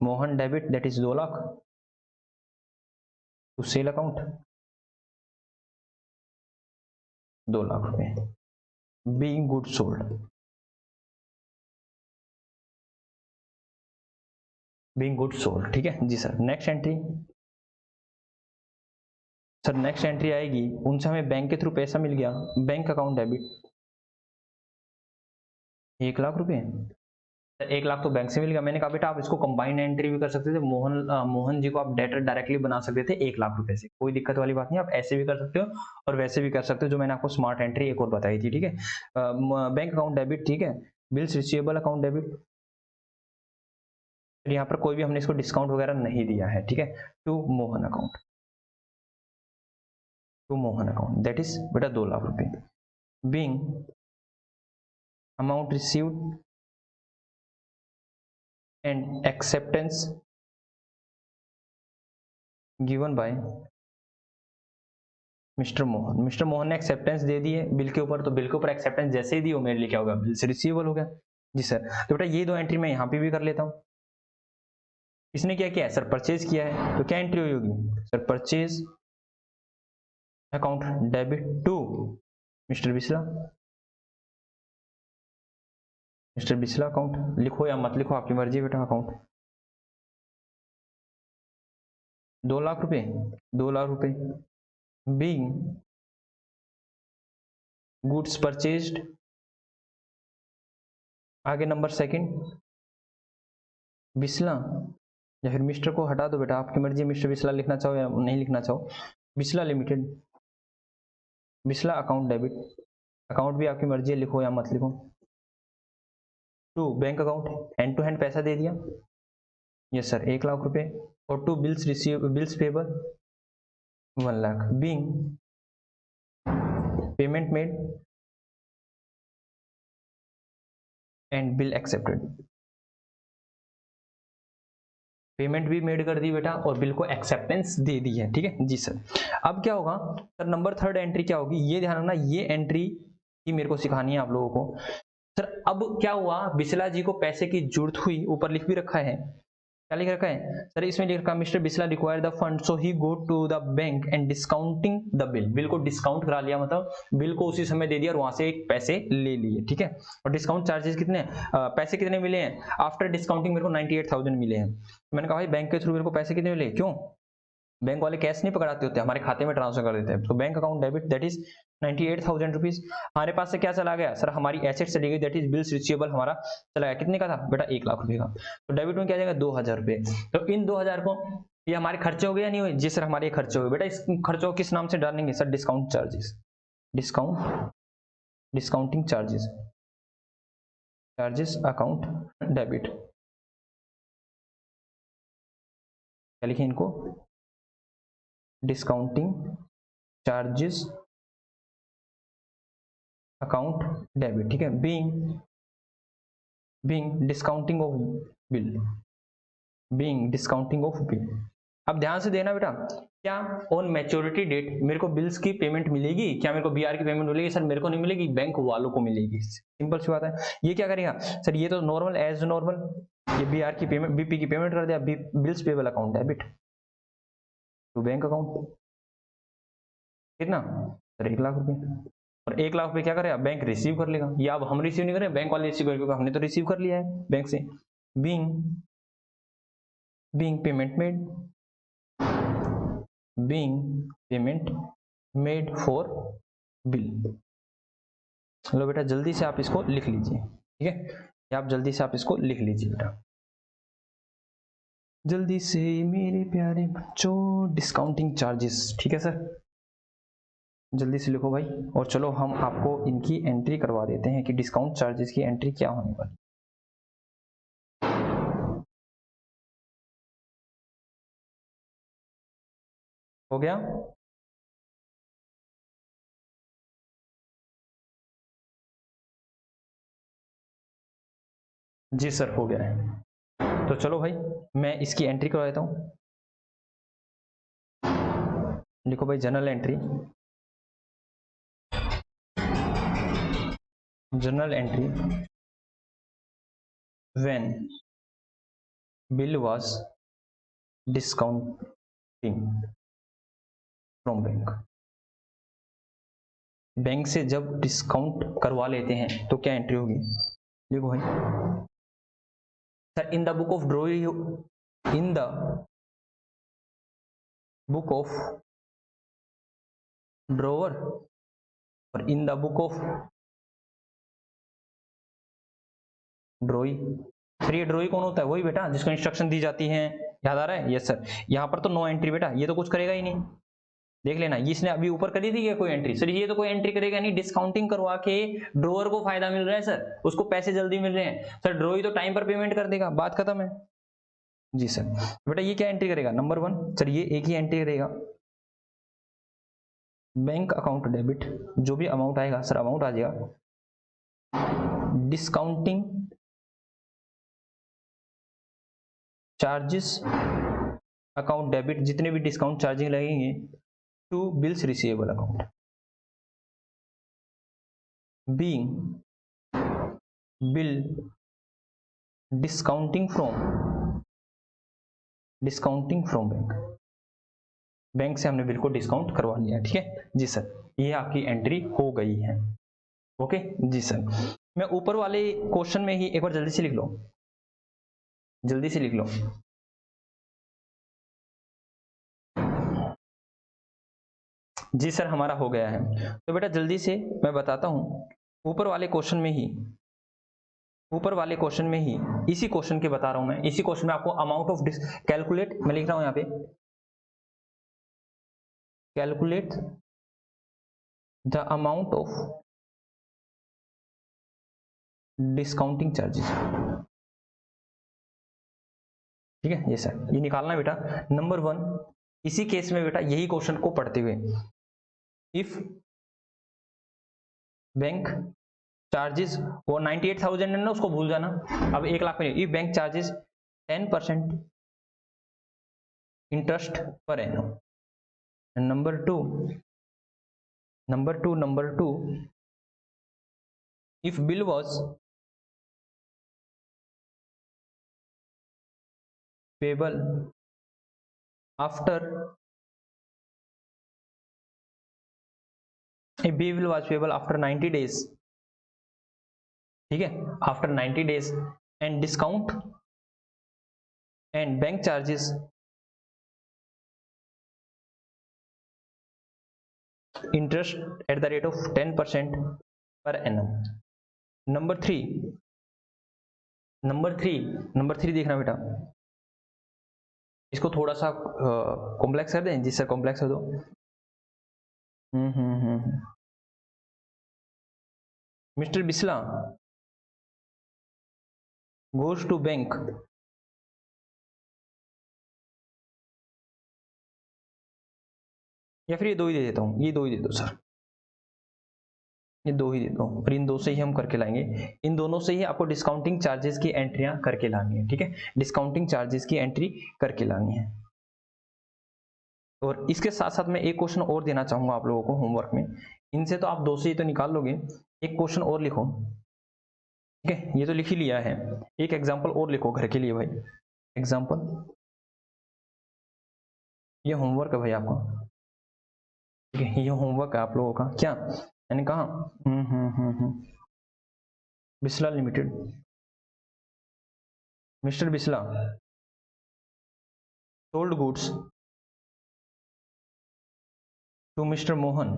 Mohan debit that is 2 lakh to sale account, 2 lakh रुपए being good sold, being good sold. ठीक है जी sir. Next entry, sir next entry आएगी, उनसे हमें बैंक के थ्रू पैसा मिल गया, बैंक अकाउंट डेबिट 1 लाख रुपए। सर 1 लाख तो बैंक से मिल गया, मैंने कहा बेटा आप इसको कंबाइंड एंट्री भी कर सकते थे, मोहन जी को आप डेटर डायरेक्टली बना सकते थे 1 लाख रुपए से, कोई दिक्कत वाली बात नहीं, आप ऐसे भी कर सकते हो और वैसे भी कर सकते हो, जो मैंने आपको स्मार्ट एंट्री एक और बताई थी। ठीक है, बैंक अकाउंट डेबिट, ठीक है, बिल्स रिसीवेबल अकाउंट डेबिट, यहाँ पर कोई भी हमने इसको डिस्काउंट वगैरह नहीं दिया है। ठीक है, to Mohan account, to Mohan account that is बेटा 2 लाख रुपए being amount received and acceptance given by mister Mohan. Mister Mohan ने एक्सेप्टेंस दे दी है बिल के ऊपर, तो बिल के ऊपर एक्सेप्टेंस जैसे ही दी हो मेरे लिए क्या होगा, बिल से रिसीवेबल हो गया। जी सर, तो बेटा ये 2 एंट्री मैं यहाँ पे भी कर लेता हूँ। इसने क्या किया है सर, परचेज किया है, तो क्या एंट्री हुई होगी sir, purchase account debit to mister Bisla, mister Bisla account, लिखो या मत लिखो आपकी मर्जी बेटा। अकाउंट 2 लाख रुपए, 2 लाख रुपए बीइंग गुड्स परचेज्ड, आगे नंबर 2 बिस्ला, या फिर मिस्टर को हटा दो बेटा, आपकी मर्जी, मिस्टर बिस्ला लिखना चाहो या नहीं लिखना चाहो, Bisla limited, Bisla account debit, account भी आपकी मर्जी है, लिखो या मत लिखो, to bank account, hand to hand पैसा दे दिया, यस सर 1 लाख रुपए, और to bills receive, bills payable 1 lakh being payment made and bill accepted, payment भी मेड कर दी बेटा और बिल को एक्सेप्टेंस दे दी है। ठीक है जी सर। अब क्या होगा सर, नंबर 3 एंट्री क्या होगी, ये ध्यान रखना, ये एंट्री ही मेरे को सिखानी है आप लोगों को। सर अब क्या हुआ, बिस्ला जी को पैसे की जरूरत हुई, ऊपर लिख भी रखा है, क्या लिख रखा है सर, इसमें लिख रखा mister Bisla require the fund so he go to the bank and discounting the bill, bill को डिस्काउंट करा लिया, मतलब बिल को उसी समय दे दिया और वहां से एक पैसे ले लिए। ठीक है, और डिस्काउंट चार्जेस कितने, पैसे कितने मिले हैं आफ्टर डिस्काउंटिंग, मेरे को 98,000 मिले हैं। मैंने कहा भाई बैंक के थ्रू मेरे को पैसे कितने मिले, क्यों, बैंक वाले कैश नहीं पकड़ाते होते, हमारे खाते में ट्रांसफर कर देते हैं, तो bank account debit that is 98,000 rupees. हमारे पास से क्या चला गया सर, हमारी एसेट चली गई, दैट इज बिल्स रिसीवेबल हमारा चला गया, कितने का था बेटा 1 लाख रुपए का, तो डेबिट में क्या जाएगा 2,000 रुपए। तो इन 2,000 को, ये हमारे खर्चे हो गए या नहीं हुए, जी सर हमारे खर्चे हो गए बेटा। इस खर्चों को किस नाम से डालेंगे sir, discount charges, discount, discounting charges, charges account debit, क्या लिखें इनको, डिस्काउंटिंग चार्जेस अकाउंट डेबिट। ठीक है, being discounting of bill, being discounting of bill. अब ध्यान से देना बेटा, क्या ऑन मैच्योरिटी डेट मेरे को बिल्स की पेमेंट मिलेगी, क्या मेरे को बीआर की पेमेंट मिलेगी, सर मेरे को नहीं मिलेगी, बैंक वालों को मिलेगी, सिंपल सी बात है। ये क्या करेगा सर, ये तो नॉर्मल एज नॉर्मल, ये बीआर की पेमेंट, बीपी की पेमेंट कर दिया, bills payable account debit to bank account, कितना सर 1 लाख रुपए, और 1 लाख रुपए क्या करेगा, बैंक रिसीव कर लेगा। या अब हम रिसीव नहीं करें, बैंक वाले रिसीव करेंगे, क्योंकि हमने तो रिसीव कर लिया है बैंक से। Being payment made, being payment made for bill. चलो बेटा जल्दी से आप इसको लिख लीजिए, ठीक है, या आप जल्दी से आप इसको लिख लीजिए बेटा, जल्दी से मेरे प्यारे बच्चों। डिस्काउंटिंग चार्जेस, ठीक है सर, जल्दी से लिखो भाई। और चलो हम आपको इनकी एंट्री करवा देते हैं कि डिस्काउंट चार्जेस की एंट्री क्या होने वाली। हो गया? जी सर हो गया है। तो चलो भाई मैं इसकी एंट्री करवा देता हूँ। लिखो भाई journal entry, journal entry when bill was discounting from bank। Bank से जब डिस्काउंट करवा लेते हैं तो क्या एंट्री होगी, देखो भाई sir, in the book of drawing, in the book of drawer और in the book of drawee. फिर ये ड्रॉई कौन होता है, वही बेटा जिसको इंस्ट्रक्शन दी जाती है, याद आ रहा है? Yes sir. यहाँ पर तो नो एंट्री बेटा, ये तो कुछ करेगा ही नहीं, देख लेना। इसने अभी ऊपर करी थी क्या कोई एंट्री, सर ये तो कोई एंट्री करेगा नहीं। डिस्काउंटिंग करवा के ड्रॉवर को फायदा मिल रहा है सर, उसको पैसे जल्दी मिल रहे हैं सर, ड्रॉई तो टाइम पर पेमेंट कर देगा, बात खत्म है। जी सर। बेटा ये क्या एंट्री करेगा, नंबर 1 सर, ये एक ही एंट्री करेगा, बैंक अकाउंट डेबिट, जो भी अमाउंट आएगा सर, अमाउंट आ जाएगा डिस्काउंटिंग चार्जेस अकाउंट डेबिट, जितने भी डिस्काउंट चार्जिंग लगेंगे to bills receivable account, being bill discounting from bank. Bank से हमने बिल को डिस्काउंट करवा लिया, ठीक है जी सर, ये आपकी एंट्री हो गई है। ओके जी सर। मैं ऊपर वाले क्वेश्चन में ही एक बार जल्दी से लिख लो, जल्दी से लिख लो। जी सर हमारा हो गया है। तो बेटा जल्दी से मैं बताता हूं, ऊपर वाले क्वेश्चन में ही, ऊपर वाले क्वेश्चन में ही, इसी क्वेश्चन के बता रहा हूं मैं, इसी क्वेश्चन में आपको अमाउंट ऑफ कैलकुलेट, मैं लिख रहा हूं यहां पे, calculate the amount of discounting charges, ठीक है ये सर, ये निकालना बेटा नंबर 1। इसी केस में बेटा यही क्वेश्चन को पढ़ते हुए, इफ बैंक चार्जेस, वो 98,000 है ना, उसको भूल जाना, अब 1 लाख में, if bank charges 10% interest per annum. Number two, if bill was payable after, if bill was payable after 90 days, ठीक है, after 90 days and discount and bank charges interest at the rate of 10% per annum। Number three देखना बेटा, इसको थोड़ा सा complex कर दें, जिससे कॉम्प्लेक्स हो दो। Mister Bisla goes to bank या फिर ये दो ही दे देता हूँ, ये दो ही दे दो सर, ये दो ही दे दो, फिर इन दो से ही हम करके लाएंगे, इन दोनों से ही आपको डिस्काउंटिंग चार्जेस की एंट्रियां करके लानी है, ठीक है, डिस्काउंटिंग चार्जेस की एंट्री करके लानी है। और इसके साथ साथ मैं एक क्वेश्चन और देना चाहूंगा आप लोगों को होमवर्क में, इनसे तो आप दो से ही तो निकाल लोगे, एक क्वेश्चन और लिखो, ठीक है, ये तो लिख ही लिया है, एक एग्जाम्पल और लिखो घर के लिए भाई, एग्जाम्पल, ये होमवर्क है भाई आपका, ठीक है, ये होमवर्क है आप लोगों का, क्या यानी कहाँ, Bisla limited, mister Bisla sold goods to mister Mohan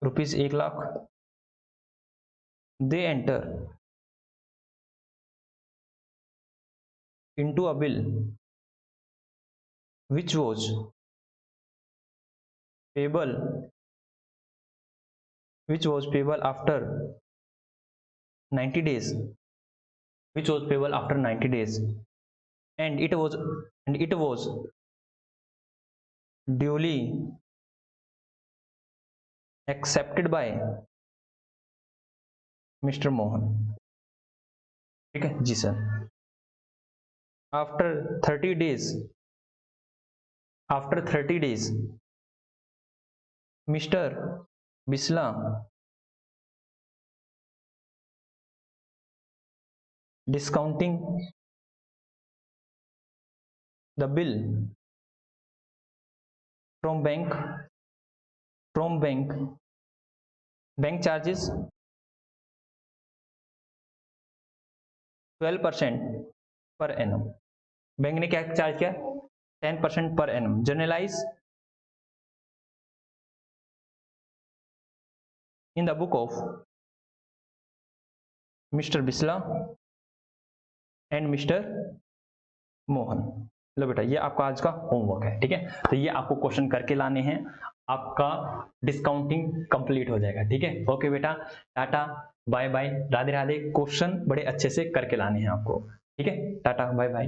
rupees 1,00,000. They enter into a bill which was payable after 90 days, and it was duly accepted by mister Mohan. ठीक है जी sir. After 30 days mister Bisla discounting the bill from bank charges 12% per annum. Bank ने क्या charge किया, 10% per annum. Journalise in the book of Mr. Bisla and Mr. Mohan. लो बेटा ये आपका आज का होमवर्क है. ठीक है, तो ये आपको क्वेश्चन करके लाने हैं, आपका डिस्काउंटिंग कंप्लीट हो जाएगा. ठीक है, ओके बेटा, tata bye bye, Radhe Radhe. Question बड़े अच्छे से करके लाने हैं आपको. ठीक है, टाटा बाय बाय.